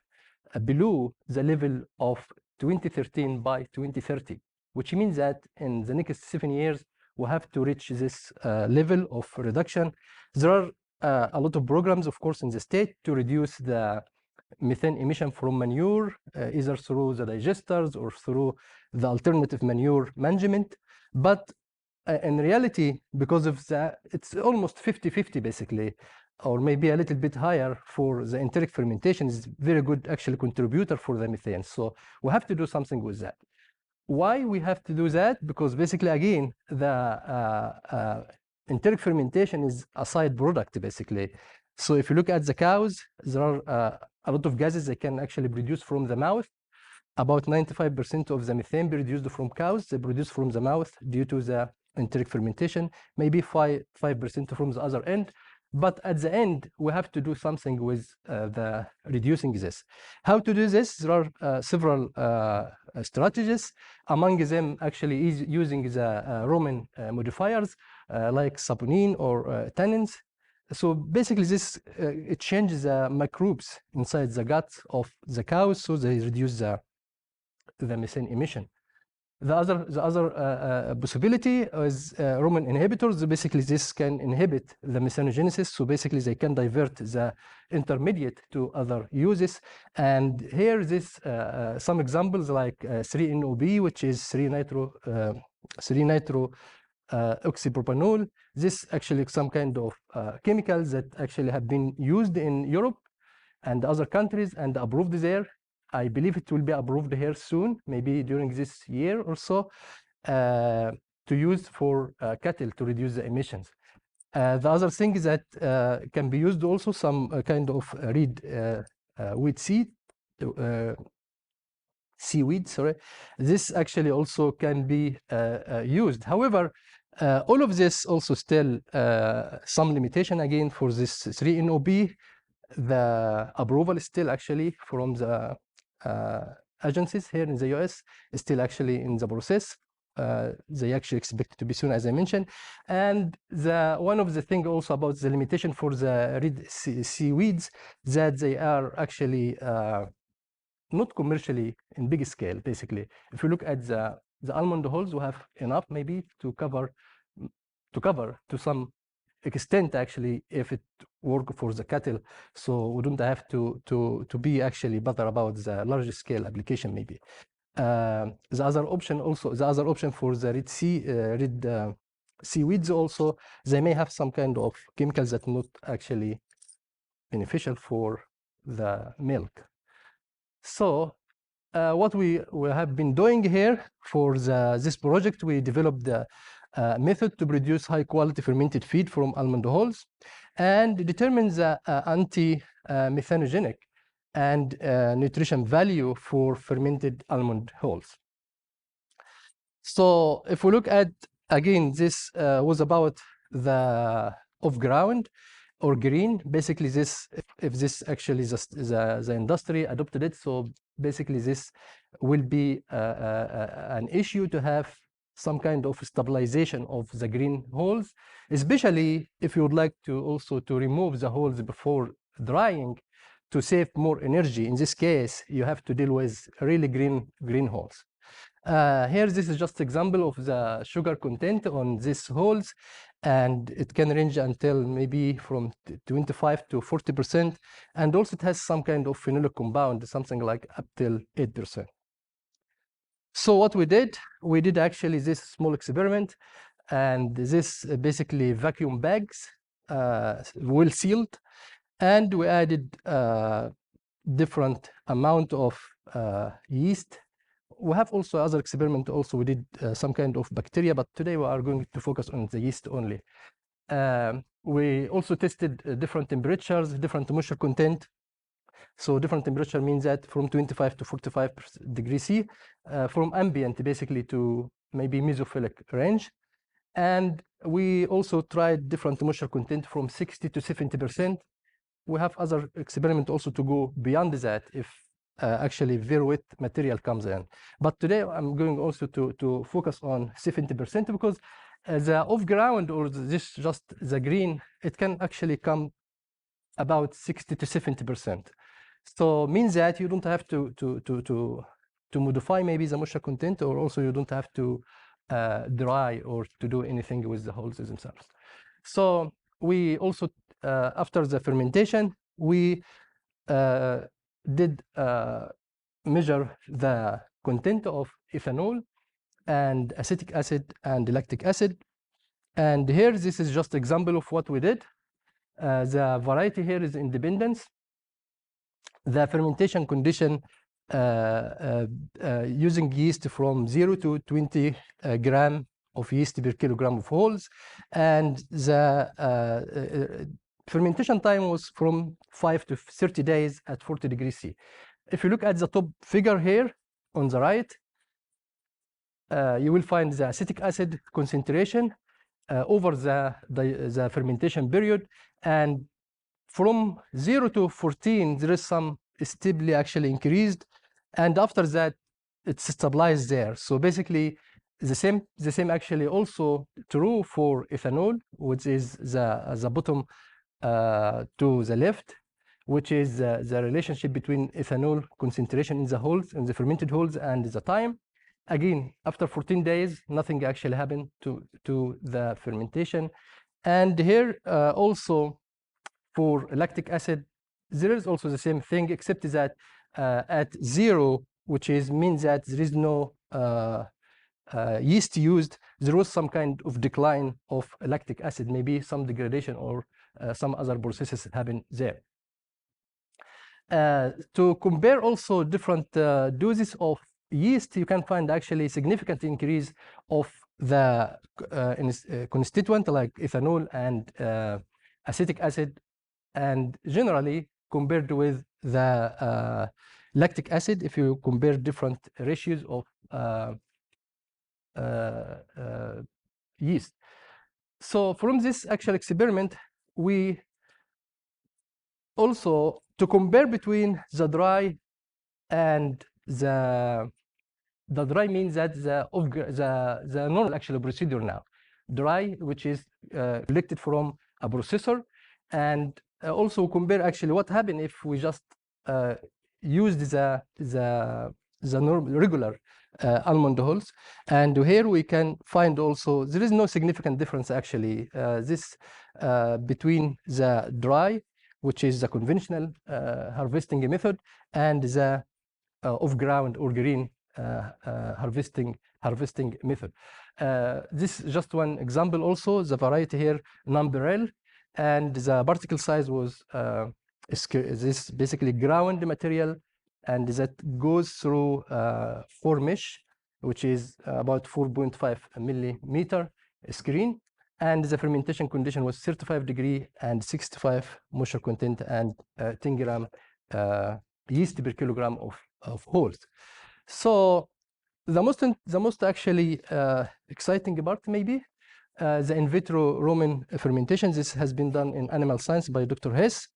below the level of 2013 by 2030, which means that in the next 7 years, we have to reach this level of reduction. There are a lot of programs, of course, in the state to reduce the methane emission from manure, either through the digesters or through the alternative manure management. But in reality, because of that, it's almost 50-50 basically, or maybe a little bit higher for the enteric fermentation is very good actually contributor for the methane. So we have to do something with that. Why we have to do that? Because basically, again, the enteric fermentation is a side product, basically. So if you look at the cows, there are a lot of gases they can actually produce from the mouth. About 95% of the methane produced from cows, they produce from the mouth due to the enteric fermentation, maybe 5% from the other end. But at the end, we have to do something with the reducing this. How to do this? There are several strategies. Among them, actually, is using the Roman modifiers like saponin or tannins. So basically, this it changes the microbes inside the gut of the cows, so they reduce the methane emission. The other possibility is Roman inhibitors. Basically, this can inhibit the methanogenesis. So basically, they can divert the intermediate to other uses. And here, this some examples like 3-NOB, which is 3-nitro oxypropanol. This actually some kind of chemicals that actually have been used in Europe and other countries and approved there. I believe it will be approved here soon, maybe during this year or so, to use for cattle to reduce the emissions. The other thing is that can be used also some kind of reed wheat seed, seaweed, sorry. This actually also can be used. However, all of this also still some limitation again for this 3-NOB. The approval is still actually from the agencies here in the US is still actually in the process. They actually expect to be soon, as I mentioned. And one of the things also about the limitation for the reed seaweeds that they are actually not commercially in big scale, basically. If you look at the almond hulls, we have enough maybe to cover to some extent actually if it work for the cattle. So we don't have to be actually bother about the large scale application maybe. The other option for the reed seaweeds also, they may have some kind of chemicals that not actually beneficial for the milk. So what we have been doing here for this project, we developed the method to produce high quality fermented feed from almond hulls and determine the anti-methanogenic and nutrition value for fermented almond hulls. So if we look at, again, this was about the off-ground or green. Basically, this if this actually the industry adopted it, so basically this will be an issue to have some kind of stabilization of the green holes, especially if you would like to also to remove the holes before drying to save more energy. In this case, you have to deal with really green holes. Here, this is just example of the sugar content on these holes, and it can range until maybe from 25 to 40%, and also it has some kind of phenolic compound, something like up till 8%. So what we did actually this small experiment, and this basically vacuum bags, well sealed, and we added different amount of yeast. We have also other experiment also. We did some kind of bacteria, but today we are going to focus on the yeast only. We also tested different temperatures, different moisture content. So different temperature means that from 25 to 45 degrees C, from ambient basically to maybe mesophilic range. And we also tried different moisture content from 60 to 70%. We have other experiment also to go beyond that if actually very wet material comes in. But today I'm going also to focus on 70% because the off ground or this just the green, it can actually come about 60 to 70%. So means that you don't have to modify maybe the moisture content, or also you don't have to dry or to do anything with the holes themselves. So we also after the fermentation, we did measure the content of ethanol and acetic acid and lactic acid. And here, this is just example of what we did. The variety here is independence. The fermentation condition using yeast from 0 to 20 gram of yeast per kilogram of holes, and the fermentation time was from 5 to 30 days at 40 degrees C. If you look at the top figure here on the right, you will find the acetic acid concentration over the fermentation period, and from 0 to 14, there is some steeply actually increased, and after that, it's stabilized there. So basically, the same actually also true for ethanol, which is the bottom to the left, which is the relationship between ethanol concentration in the holes, in the fermented holes, and the time. Again, after 14 days, nothing actually happened to the fermentation. And here also for lactic acid, there is also the same thing, except that at 0, which means that there is no yeast used, there was some kind of decline of lactic acid, maybe some degradation or some other processes happen there. To compare also different doses of yeast, you can find actually significant increase of the constituent like ethanol and acetic acid, and generally compared with the lactic acid, if you compare different ratios of yeast. So from this actual experiment, we also to compare between the dry and the dry means that the normal actual procedure now, dry, which is collected from a processor, and also compare actually what happened if we just used the normal regular almond hulls. And here we can find also there is no significant difference actually this between the dry, which is the conventional harvesting method, and the off-ground or green harvesting method. This is just one example. Also, the variety here, number-L, and the particle size was this basically ground material, and that goes through 4 mesh, which is about 4.5 millimeter screen, and the fermentation condition was 35 degree and 65 moisture content and 10 gram yeast per kilogram of holes. So the most actually exciting part maybe the in vitro Roman fermentation. This has been done in animal science by Dr. Hess,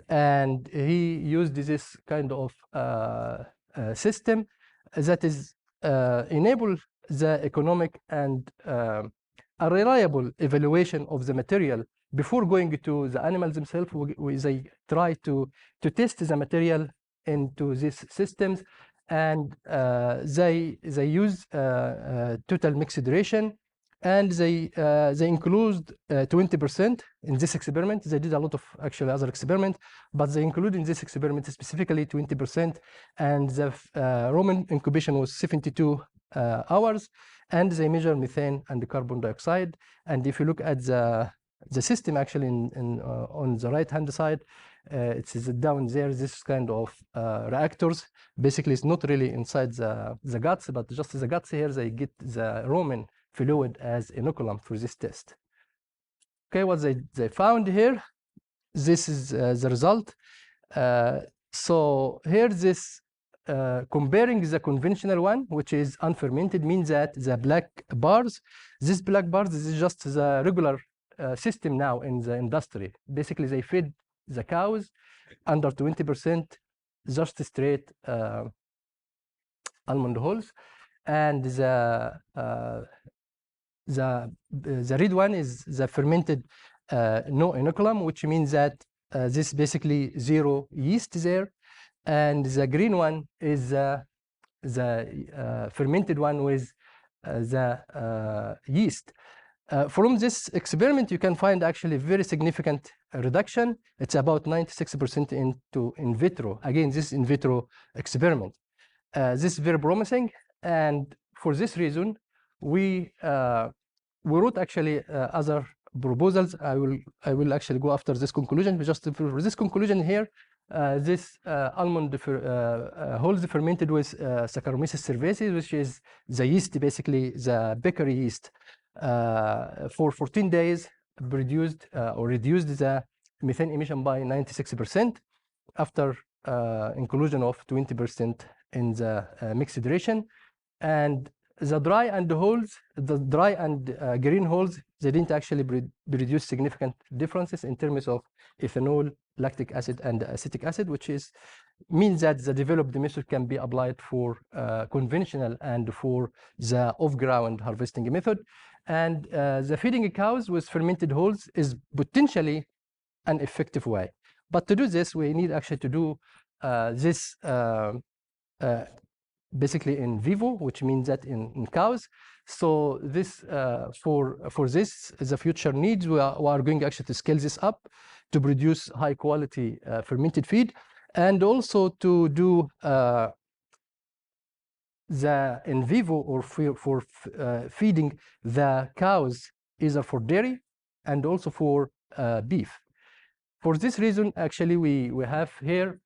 and he used this kind of system that is enable the economic and a reliable evaluation of the material before going to the animals themselves. They try to test the material into these systems, and they use total mixed ration, and they include 20% in this experiment. They did a lot of actually other experiments, but they include in this experiment specifically 20%, and the Roman incubation was 72 hours, and they measure methane and carbon dioxide. And if you look at the system actually on the right-hand side, it is down there, this kind of reactors. Basically, it's not really inside the guts, but just the guts here, they get the Roman fluid as inoculum for this test. Okay, what they found here, this is the result. So here this comparing the conventional one, which is unfermented, means that the black bars, this black bars is just the regular system now in the industry. Basically, they feed the cows under 20% just straight almond hulls, and the red one is the fermented no inoculum, which means that this basically zero yeast there, and the green one is the fermented one with the yeast. From this experiment, you can find actually very significant reduction. It's about 96% into in vitro. Again, this in vitro experiment. This is very promising, and for this reason, we wrote actually other proposals. I will actually go after this conclusion. But just for this conclusion here, this almond hulls fermented with Saccharomyces cerevisiae, which is the yeast, basically the bakery yeast, for 14 days produced or reduced the methane emission by 96% after inclusion of 20% in the mixed ration. And the dry and green hulls, they didn't actually produce significant differences in terms of ethanol, lactic acid, and acetic acid, which means that the developed method can be applied for conventional and for the off-ground harvesting method. And the feeding cows with fermented hulls is potentially an effective way. But to do this, we need actually to do this basically in vivo, which means that in cows. So this for this, the future needs, we are going actually to scale this up to produce high quality fermented feed, and also to do the in vivo or for feeding the cows, either for dairy and also for beef. For this reason, actually, we have here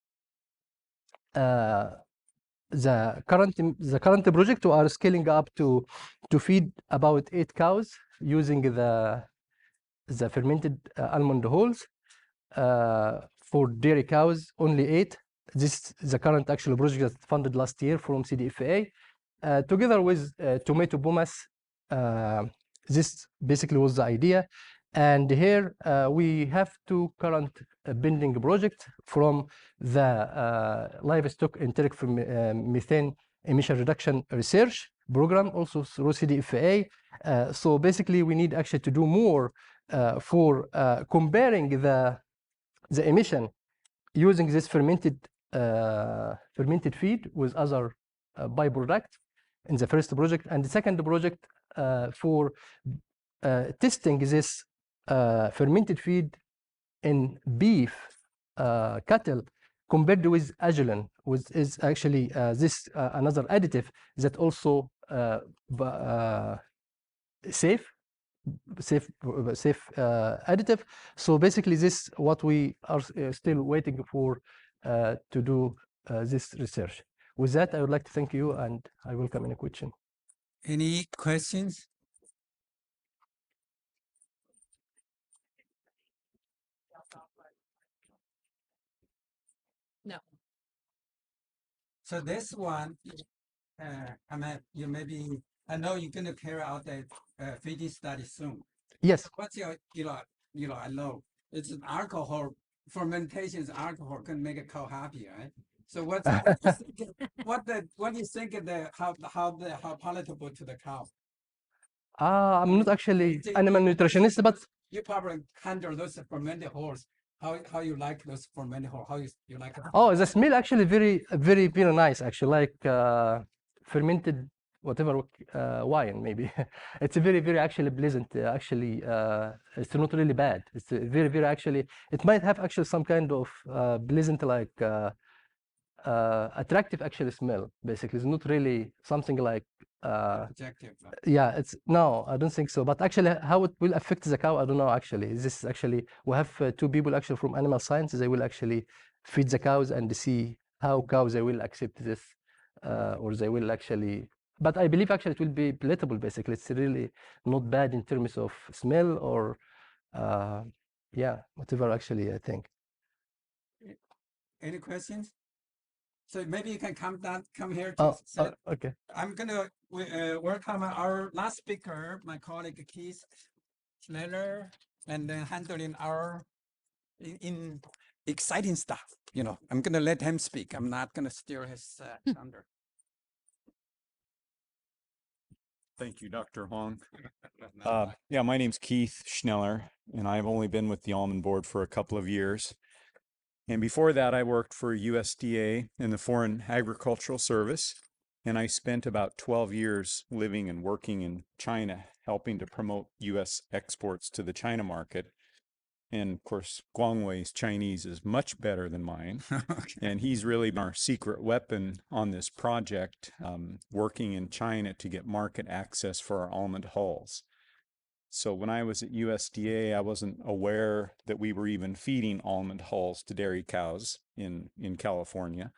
the current project. We are scaling up to feed about 8 cows using the fermented almond hulls. For dairy cows, only 8. This is the current actual project that funded last year from CDFA, together with tomato pomace. This basically was the idea. And here we have 2 current pending projects from the livestock enteric methane emission reduction research program, also through CDFA. So basically, we need actually to do more for comparing the emission using this fermented feed with other byproducts in the first project, and the second project for testing this fermented feed in beef cattle compared with azulin, which is actually this another additive that also safe additive. So basically, this what we are still waiting for to do this research. With that, I would like to thank you, and I welcome any question. Any questions? No. So this one, I mean, you maybe, I know you're going to carry out the feeding study soon. Yes. What's your, I know it's an alcohol, fermentation is alcohol can make a cow happy, right? So what do you think of how palatable to the cow? I'm not actually animal nutritionist, but you probably handle those fermented hulls. How you like those fermented hulls? How you like it? oh, the smell actually very nice, actually, like fermented whatever wine maybe. It's very actually pleasant. Actually, it's not really bad. It's very actually. It might have actually some kind of pleasant, like attractive actually smell. Basically, it's not really something like Objective. yeah, it's no, I don't think so. But actually, how it will affect the cow, I don't know. Actually, this is actually we have two people actually from animal science. They will actually feed the cows and see how cows they will accept this, or they will actually. But I believe actually it will be palatable. Basically, it's really not bad in terms of smell or, yeah, whatever. Actually, I think. Any questions? So maybe you can come here to Oh, sit. okay. I'm gonna welcome our last speaker, my colleague Keith Schneller, and then handling our in exciting stuff. You know, I'm gonna let him speak. I'm not gonna steal his thunder. Thank you, Dr. Huang. Yeah, my name's Keith Schneller, and I've only been with the Almond Board for a couple of years. And before that, I worked for USDA in the Foreign Agricultural Service, and I spent about 12 years living and working in China, helping to promote U.S. exports to the China market. And of course, Guangwei's Chinese is much better than mine. Okay. And he's really been our secret weapon on this project, working in China to get market access for our almond hulls. So when I was at USDA, I wasn't aware that we were even feeding almond hulls to dairy cows in California.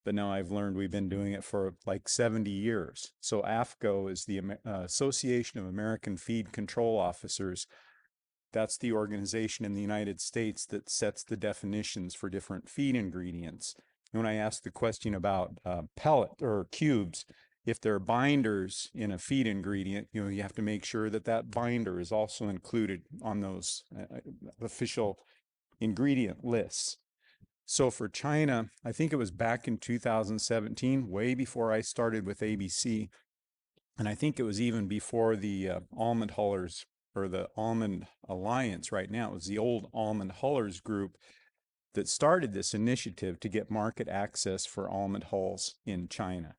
But now I've learned we've been doing it for like 70 years. So AFCO is the Association of American Feed Control Officers. That's the organization in the United States that sets the definitions for different feed ingredients. And when I asked the question about pellet or cubes, if there are binders in a feed ingredient, you know, you have to make sure that that binder is also included on those official ingredient lists. So for China, I think it was back in 2017, way before I started with ABC, and I think it was even before the almond hullers or the Almond Alliance right now. It was the old Almond Hullers group that started this initiative to get market access for almond hulls in China.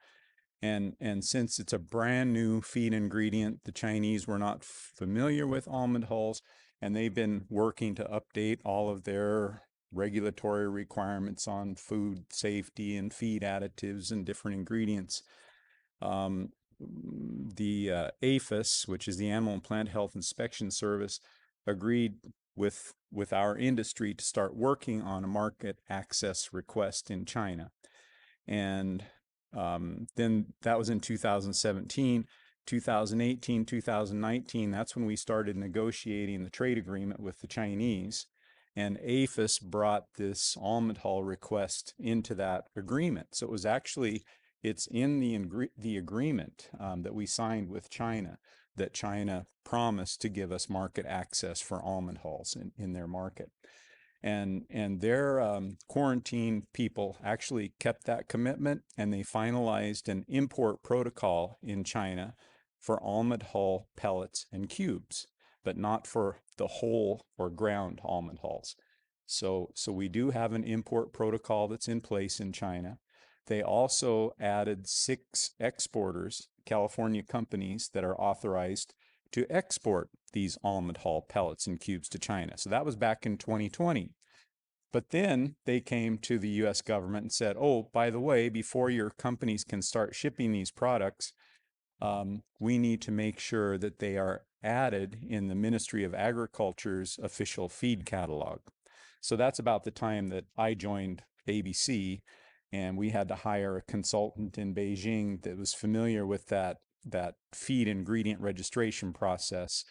And since it's a brand new feed ingredient, the Chinese were not familiar with almond hulls, and they've been working to update all of their regulatory requirements on food safety and feed additives and different ingredients. The APHIS, which is the Animal and Plant Health Inspection Service, agreed with our industry to start working on a market access request in China. And then that was in 2017, 2018, 2019, that's when we started negotiating the trade agreement with the Chinese. And APHIS brought this almond hull request into that agreement. So it was actually, it's in the agreement that we signed with China, that China promised to give us market access for almond hulls in their market. And their quarantine people actually kept that commitment, and they finalized an import protocol in China for almond hull pellets and cubes, but not for the whole or ground almond hulls. So we do have an import protocol that's in place in China. They also added 6 exporters, California companies, that are authorized to export these almond hull pellets and cubes to China. So that was back in 2020. But then they came to the US government and said, oh, by the way, before your companies can start shipping these products, we need to make sure that they are added in the Ministry of Agriculture's official feed catalog. So that's about the time that I joined ABC, and we had to hire a consultant in Beijing that was familiar with that feed ingredient registration process.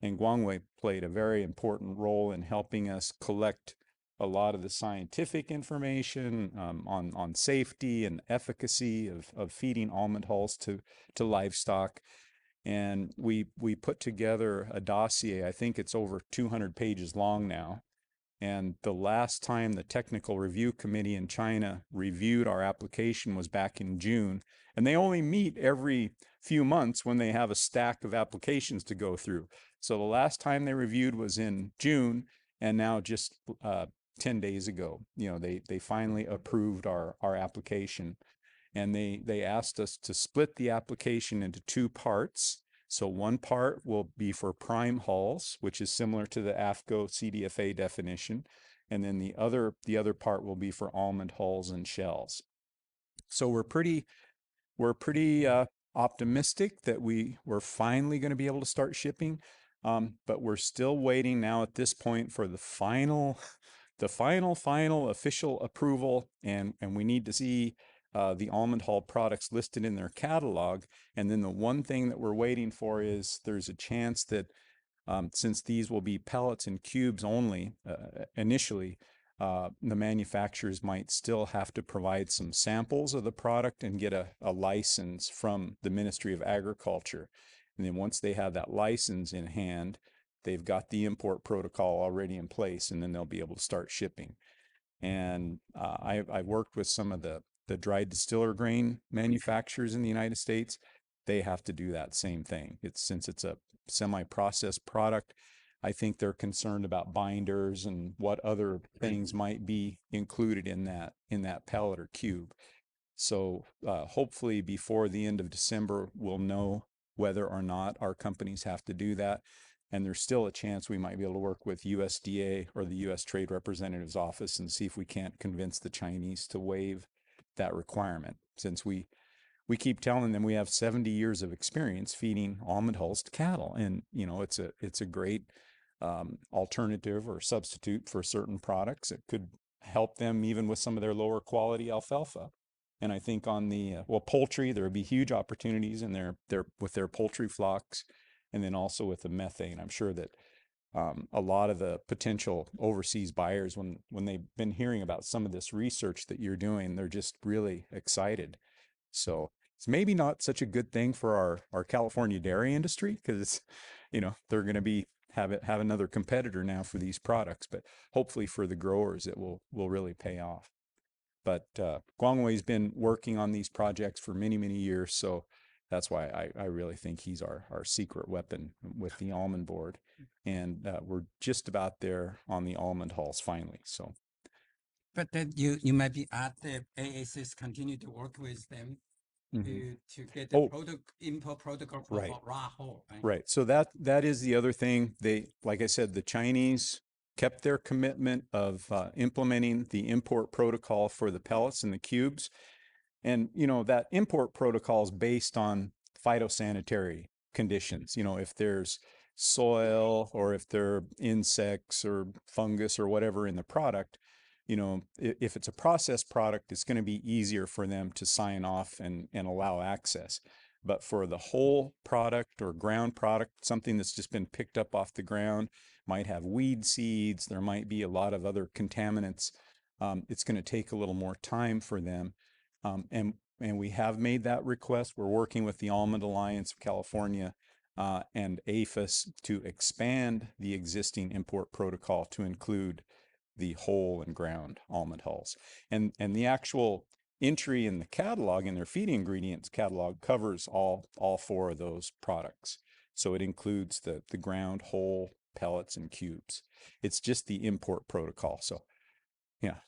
And Guangwei played a very important role in helping us collect a lot of the scientific information on safety and efficacy of feeding almond hulls to livestock. And we put together a dossier. I think it's over 200 pages long now. And the last time the technical review committee in China reviewed our application was back in June. And they only meet every few months when they have a stack of applications to go through. So the last time they reviewed was in June, and now just 10 days ago, you know, they finally approved our application. And they asked us to split the application into 2 parts. So one part will be for prime hulls, which is similar to the AFCO CDFA definition. And then the other part will be for almond hulls and shells. So we're pretty optimistic that we're finally going to be able to start shipping, but we're still waiting now at this point for the final official approval, and we need to see the almond hull products listed in their catalog. And then the one thing that we're waiting for is there's a chance that since these will be pellets and cubes only initially, the manufacturers might still have to provide some samples of the product and get a license from the Ministry of Agriculture. And then once they have that license in hand, they've got the import protocol already in place, and then they'll be able to start shipping. And I've worked with some of the dried distiller grain manufacturers in the United States. They have to do that same thing. Since it's a semi-processed product, I think they're concerned about binders and what other things might be included in that pellet or cube. So hopefully before the end of December, we'll know whether or not our companies have to do that. And there's still a chance we might be able to work with USDA or the U.S. Trade Representative's office and see if we can't convince the Chinese to waive that requirement, since we keep telling them we have 70 years of experience feeding almond hulls to cattle. And, you know, it's a great alternative or substitute for certain products. It could help them even with some of their lower quality alfalfa. And I think on the, poultry, there would be huge opportunities in with their poultry flocks, and then also with the methane. I'm sure that a lot of the potential overseas buyers, when they've been hearing about some of this research that you're doing, they're just really excited. So it's maybe not such a good thing for our California dairy industry, because it's, you know, they're going to have another competitor now for these products, but hopefully for the growers it will really pay off. But Guangwei's been working on these projects for many, many years, so that's why I really think he's our secret weapon with the almond board. And we're just about there on the almond hulls finally. So, But then you might be at the AACs, continue to work with them to get the import protocol for raw hull. Right. So that is the other thing. They, like I said, the Chinese kept their commitment of implementing the import protocol for the pellets and the cubes. And, you know, that import protocol is based on phytosanitary conditions. You know, if there's soil or if there are insects or fungus or whatever in the product, you know, if it's a processed product, it's going to be easier for them to sign off and allow access. But for the whole product or ground product, something that's just been picked up off the ground, might have weed seeds, there might be a lot of other contaminants, it's going to take a little more time for them. And we have made that request. We're working with the Almond Alliance of California and APHIS to expand the existing import protocol to include the whole and ground almond hulls. And the actual entry in the catalog, in their feed ingredients catalog, covers all four of those products. So it includes the ground, whole, pellets, and cubes. It's just the import protocol. So yeah,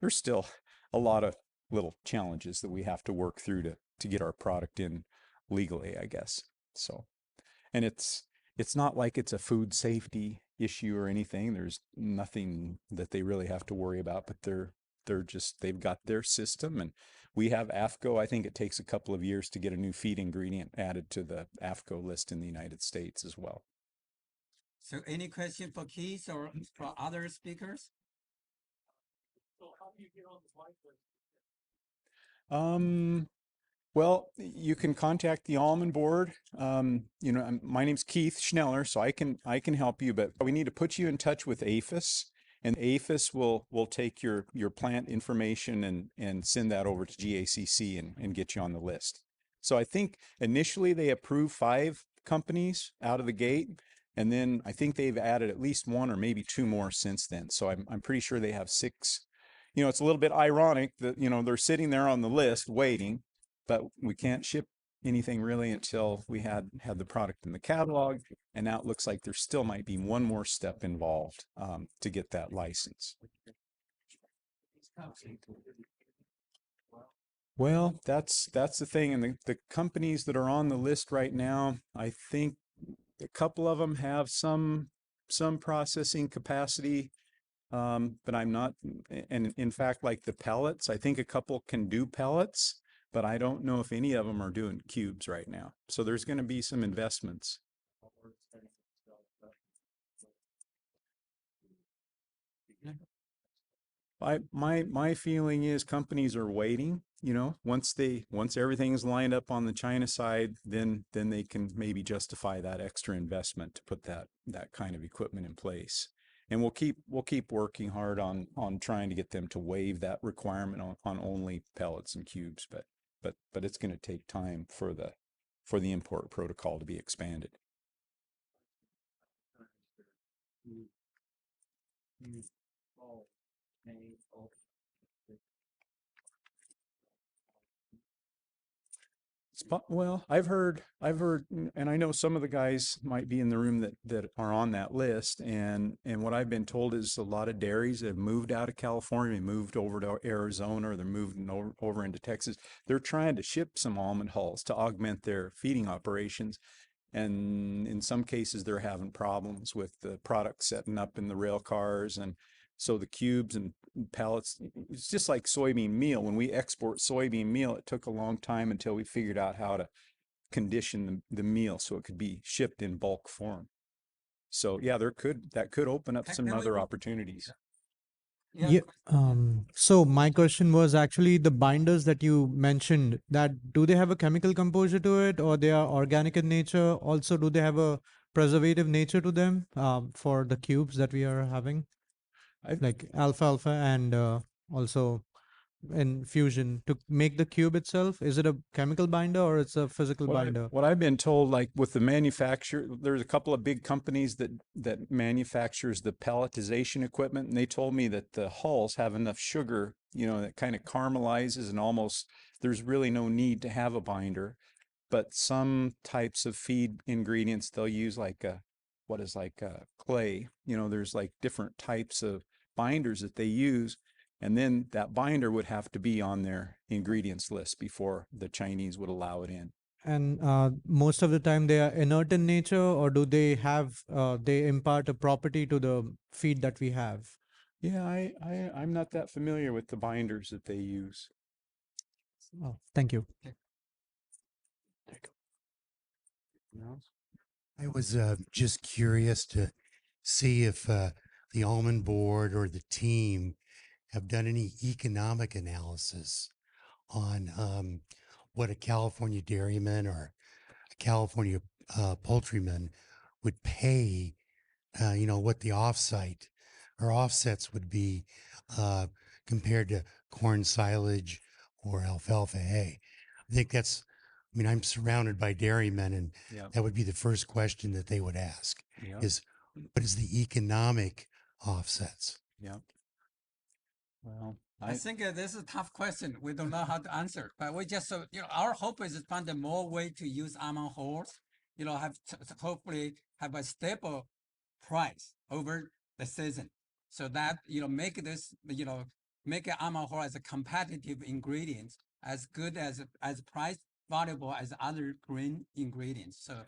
there's still a lot of little challenges that we have to work through to get our product in legally, I guess. So, and it's not like it's a food safety issue or anything. There's nothing that they really have to worry about, but they've got their system, and we have AFCO. I think it takes a couple of years to get a new feed ingredient added to the AFCO list in the United States as well. So any question for Keith or for other speakers? So how do you get on the whitelist? Well, you can contact the almond board. You know, my name's Keith Schneller, so I can help you, but we need to put you in touch with APHIS, and APHIS will take your plant information and send that over to GACC and get you on the list. So I think initially they approved 5 companies out of the gate, and then I think they've added at least 1 or maybe 2 more since then. So I'm pretty sure they have 6. You know, it's a little bit ironic that, you know, they're sitting there on the list waiting, but we can't ship anything really until we had the product in the catalog. And now it looks like there still might be one more step involved to get that license. Well, that's the thing. And the companies that are on the list right now, I think a couple of them have some processing capacity. But I'm not, and in fact, like the pellets, I think a couple can do pellets, but I don't know if any of them are doing cubes right now. So there's going to be some investments. My feeling is companies are waiting, you know, once everything's lined up on the China side, then they can maybe justify that extra investment to put that kind of equipment in place. And we'll keep working hard on trying to get them to waive that requirement on only pellets and cubes, but it's going to take time for the import protocol to be expanded. Well, I've heard, and I know some of the guys might be in the room that are on that list. And what I've been told is a lot of dairies have moved out of California, moved over to Arizona, or they're moving over into Texas. They're trying to ship some almond hulls to augment their feeding operations. And in some cases, they're having problems with the product setting up in the rail cars. And so the cubes and pellets, it's just like soybean meal. When we export soybean meal, it took a long time until we figured out how to condition the meal so it could be shipped in bulk form. So yeah, that could open up some other opportunities. Yeah. So my question was actually the binders that you mentioned, that do they have a chemical composure to it, or they are organic in nature? Also, do they have a preservative nature to them for the cubes that we are having? Like alfalfa and also in fusion to make the cube itself? Is it a chemical binder or it's a physical binder? What I've been told, like with the manufacturer, there's a couple of big companies that manufactures the pelletization equipment, and they told me that the hulls have enough sugar, you know, that kind of caramelizes, and almost there's really no need to have a binder. But some types of feed ingredients, they'll use like clay. You know, there's like different types of binders that they use. And then that binder would have to be on their ingredients list before the Chinese would allow it in. And most of the time they are inert in nature, or do they have, they impart a property to the feed that we have? Yeah, I'm not that familiar with the binders that they use. Oh, thank you. I was just curious to see if the almond board or the team have done any economic analysis on what a California dairyman or a California poultryman would pay, you know, what the offsite or offsets would be compared to corn silage or alfalfa hay. I think that's, I mean, I'm surrounded by dairymen, and that would be the first question that they would ask is, what is the economic offsets? Yeah. Well, I think this is a tough question. We don't know how to answer, but we just, you know, our hope is to find a more way to use almond hulls, you know, hopefully have a stable price over the season, so that, you know, make this, you know, make an almond hull as a competitive ingredient, as good as price valuable as other green ingredients. So,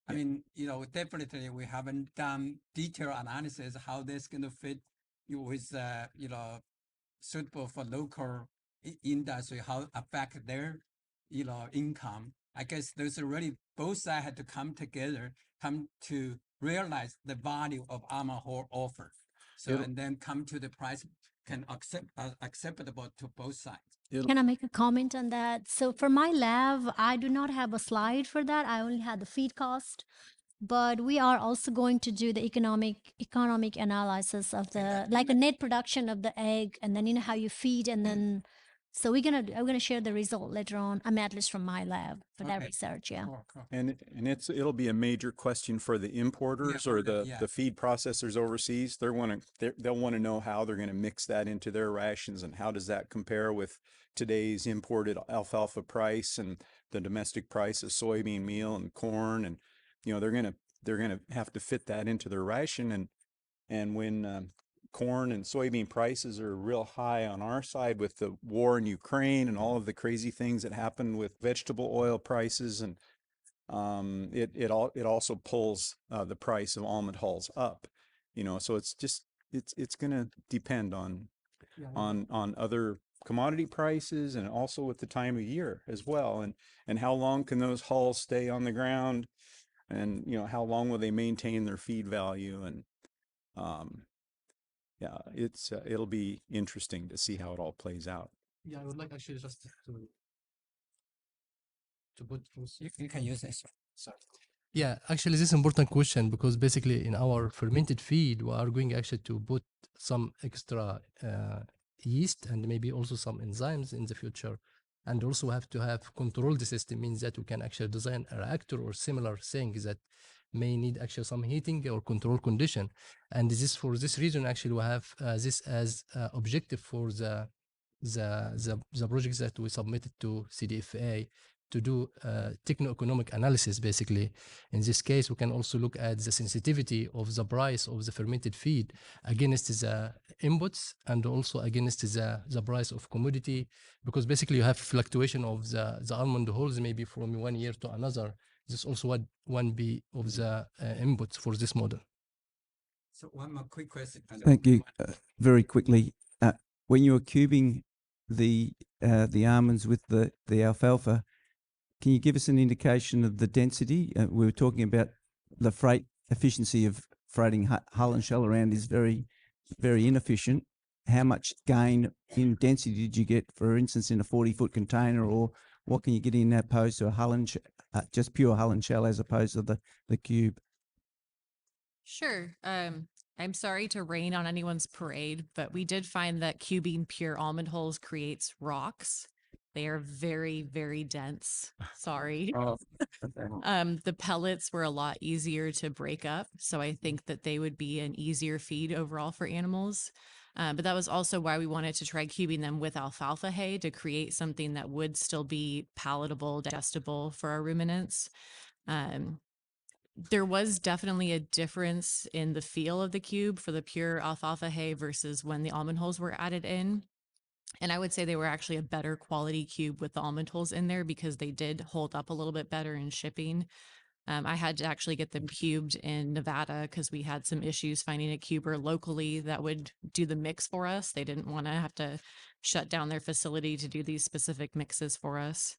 I mean, you know, definitely we haven't done detailed analysis how this going to fit with, you know, suitable for local industry, how affect their, you know, income. I guess those are really, both sides had to come together, come to realize the value of almond hull offer. So, and then come to the price can acceptable to both sides. Can I make a comment on that? So for my lab, I do not have a slide for that. I only had the feed cost. But we are also going to do the economic analysis of the, like a net production of the egg, and then you know how you feed, and then so I'm gonna share the result later on. I'm at least from my lab for that research. Yeah. Cool. And it'll be a major question for the importers or the feed processors overseas. They'll want to know how they're going to mix that into their rations, and how does that compare with today's imported alfalfa price and the domestic price of soybean meal and corn. And you know, they're gonna have to fit that into their ration. And when corn and soybean prices are real high on our side with the war in Ukraine and all of the crazy things that happen with vegetable oil prices, and it also pulls the price of almond hulls up. You know, so it's going to depend on other commodity prices and also with the time of year as well, and how long can those hulls stay on the ground, and how long will they maintain their feed value, and yeah, it'll be interesting to see how it all plays out. Yeah, I would like actually just to put You can use this. sorry. Yeah, actually, this is important question because basically in our fermented feed, we are going actually to put some extra yeast and maybe also some enzymes in the future. And also have to have control the system, means that we can actually design a reactor or similar things that may need actually some heating or control condition. And this for this reason, actually, we have this as objective for the projects that we submitted to CDFA to do techno-economic analysis. Basically, in this case, we can also look at the sensitivity of the price of the fermented feed against the inputs and also against the price of commodity, because basically you have fluctuation of the almond hulls maybe from 1 year to another. This is also what one be of the inputs for this model. So one more quick question. Thank you. Very quickly, when you were cubing the almonds with the alfalfa, can you give us an indication of the density? We were talking about the freight efficiency of freighting hull and shell around is very, very inefficient. How much gain in density did you get, for instance, in a 40-foot container, or what can you get in opposed to a hull and just pure hull and shell as opposed to the cube? Sure. I'm sorry to rain on anyone's parade, but we did find that cubing pure almond hulls creates rocks. They are very, very dense. Sorry. Oh, The pellets were a lot easier to break up, so I think that they would be an easier feed overall for animals. But that was also why we wanted to try cubing them with alfalfa hay to create something that would still be palatable, digestible for our ruminants. There was definitely a difference in the feel of the cube for the pure alfalfa hay versus when the almond hulls were added in. And I would say they were actually a better quality cube with the almond hulls in there because they did hold up a little bit better in shipping. I had to actually get them cubed in Nevada because we had some issues finding a cuber locally that would do the mix for us. They didn't want to have to shut down their facility to do these specific mixes for us.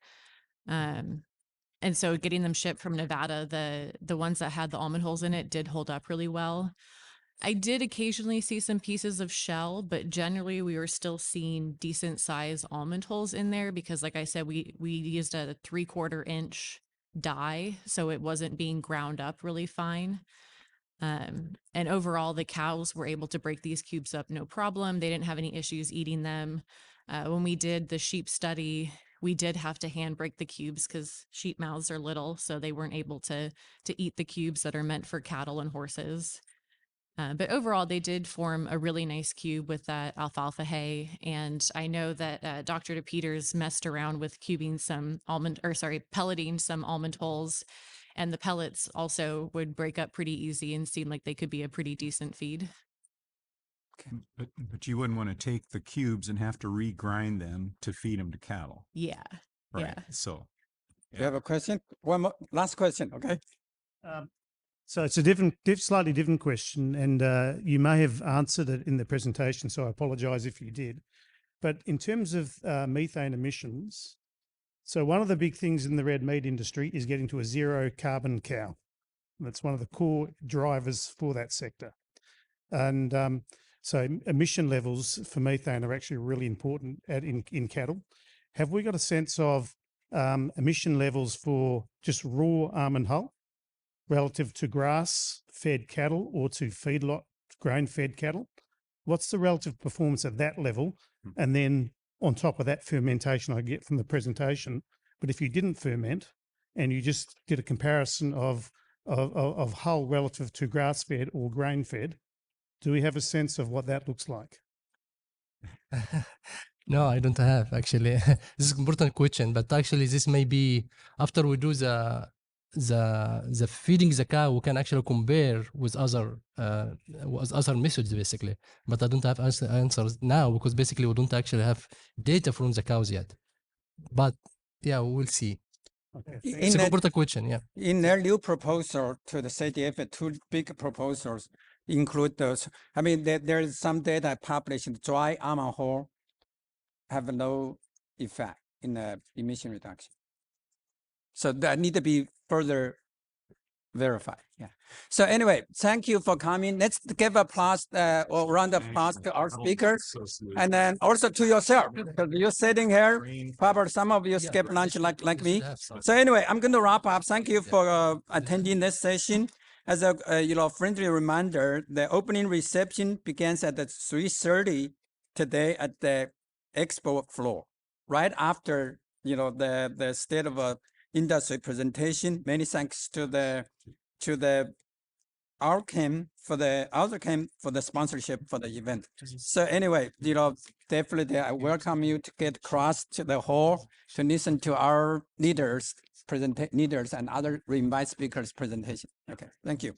And so getting them shipped from Nevada, the ones that had the almond hulls in it did hold up really well. I did occasionally see some pieces of shell, but generally we were still seeing decent size almond hulls in there because, like I said, we used a 3/4 inch die, so it wasn't being ground up really fine. And overall, the cows were able to break these cubes up no problem. They didn't have any issues eating them. When we did the sheep study, we did have to hand break the cubes because sheep mouths are little, so they weren't able to eat the cubes that are meant for cattle and horses. But overall, they did form a really nice cube with that alfalfa hay. And I know that Dr. DePeters messed around with cubing pelleting some almond hulls. And the pellets also would break up pretty easy and seem like they could be a pretty decent feed. Okay. But you wouldn't want to take the cubes and have to regrind them to feed them to cattle. Yeah. Right. Yeah. So. You have a question? One more, last question, okay? So it's a slightly different question, and you may have answered it in the presentation, so I apologise if you did. But in terms of methane emissions, so one of the big things in the red meat industry is getting to a zero carbon cow. That's one of the core drivers for that sector. And so emission levels for methane are actually really important in cattle. Have we got a sense of emission levels for just raw almond hull relative to grass-fed cattle or to feedlot grain-fed cattle? What's the relative performance at that level? And then on top of that fermentation I get from the presentation. But if you didn't ferment and you just did a comparison of hull relative to grass-fed or grain-fed, do we have a sense of what that looks like? No, I don't have actually. This is an important question, but actually this may be after we do the feeding the cow, we can actually compare with other methods basically. But I don't have answers now because basically we don't actually have data from the cows yet. But yeah, we'll see. Okay, It's an important question. Yeah. In their new proposal to the CDF, two big proposals include those. I mean, there is some data published in dry almond hull have no effect in the emission reduction. So that need to be further verified. Yeah. So anyway, thank you for coming. Let's give applause or round of applause to our speakers, and then also to yourself because you're sitting here. Probably some of you skip lunch like me. So anyway, I'm going to wrap up. Thank you for attending this session. As a friendly reminder, the opening reception begins at 3:30 today at the expo floor, right after the state of industry presentation. Many thanks to the Outcome for the sponsorship for the event. So anyway, definitely I welcome you to get across to the hall to listen to our leaders and other invite speakers presentation. Okay, thank you.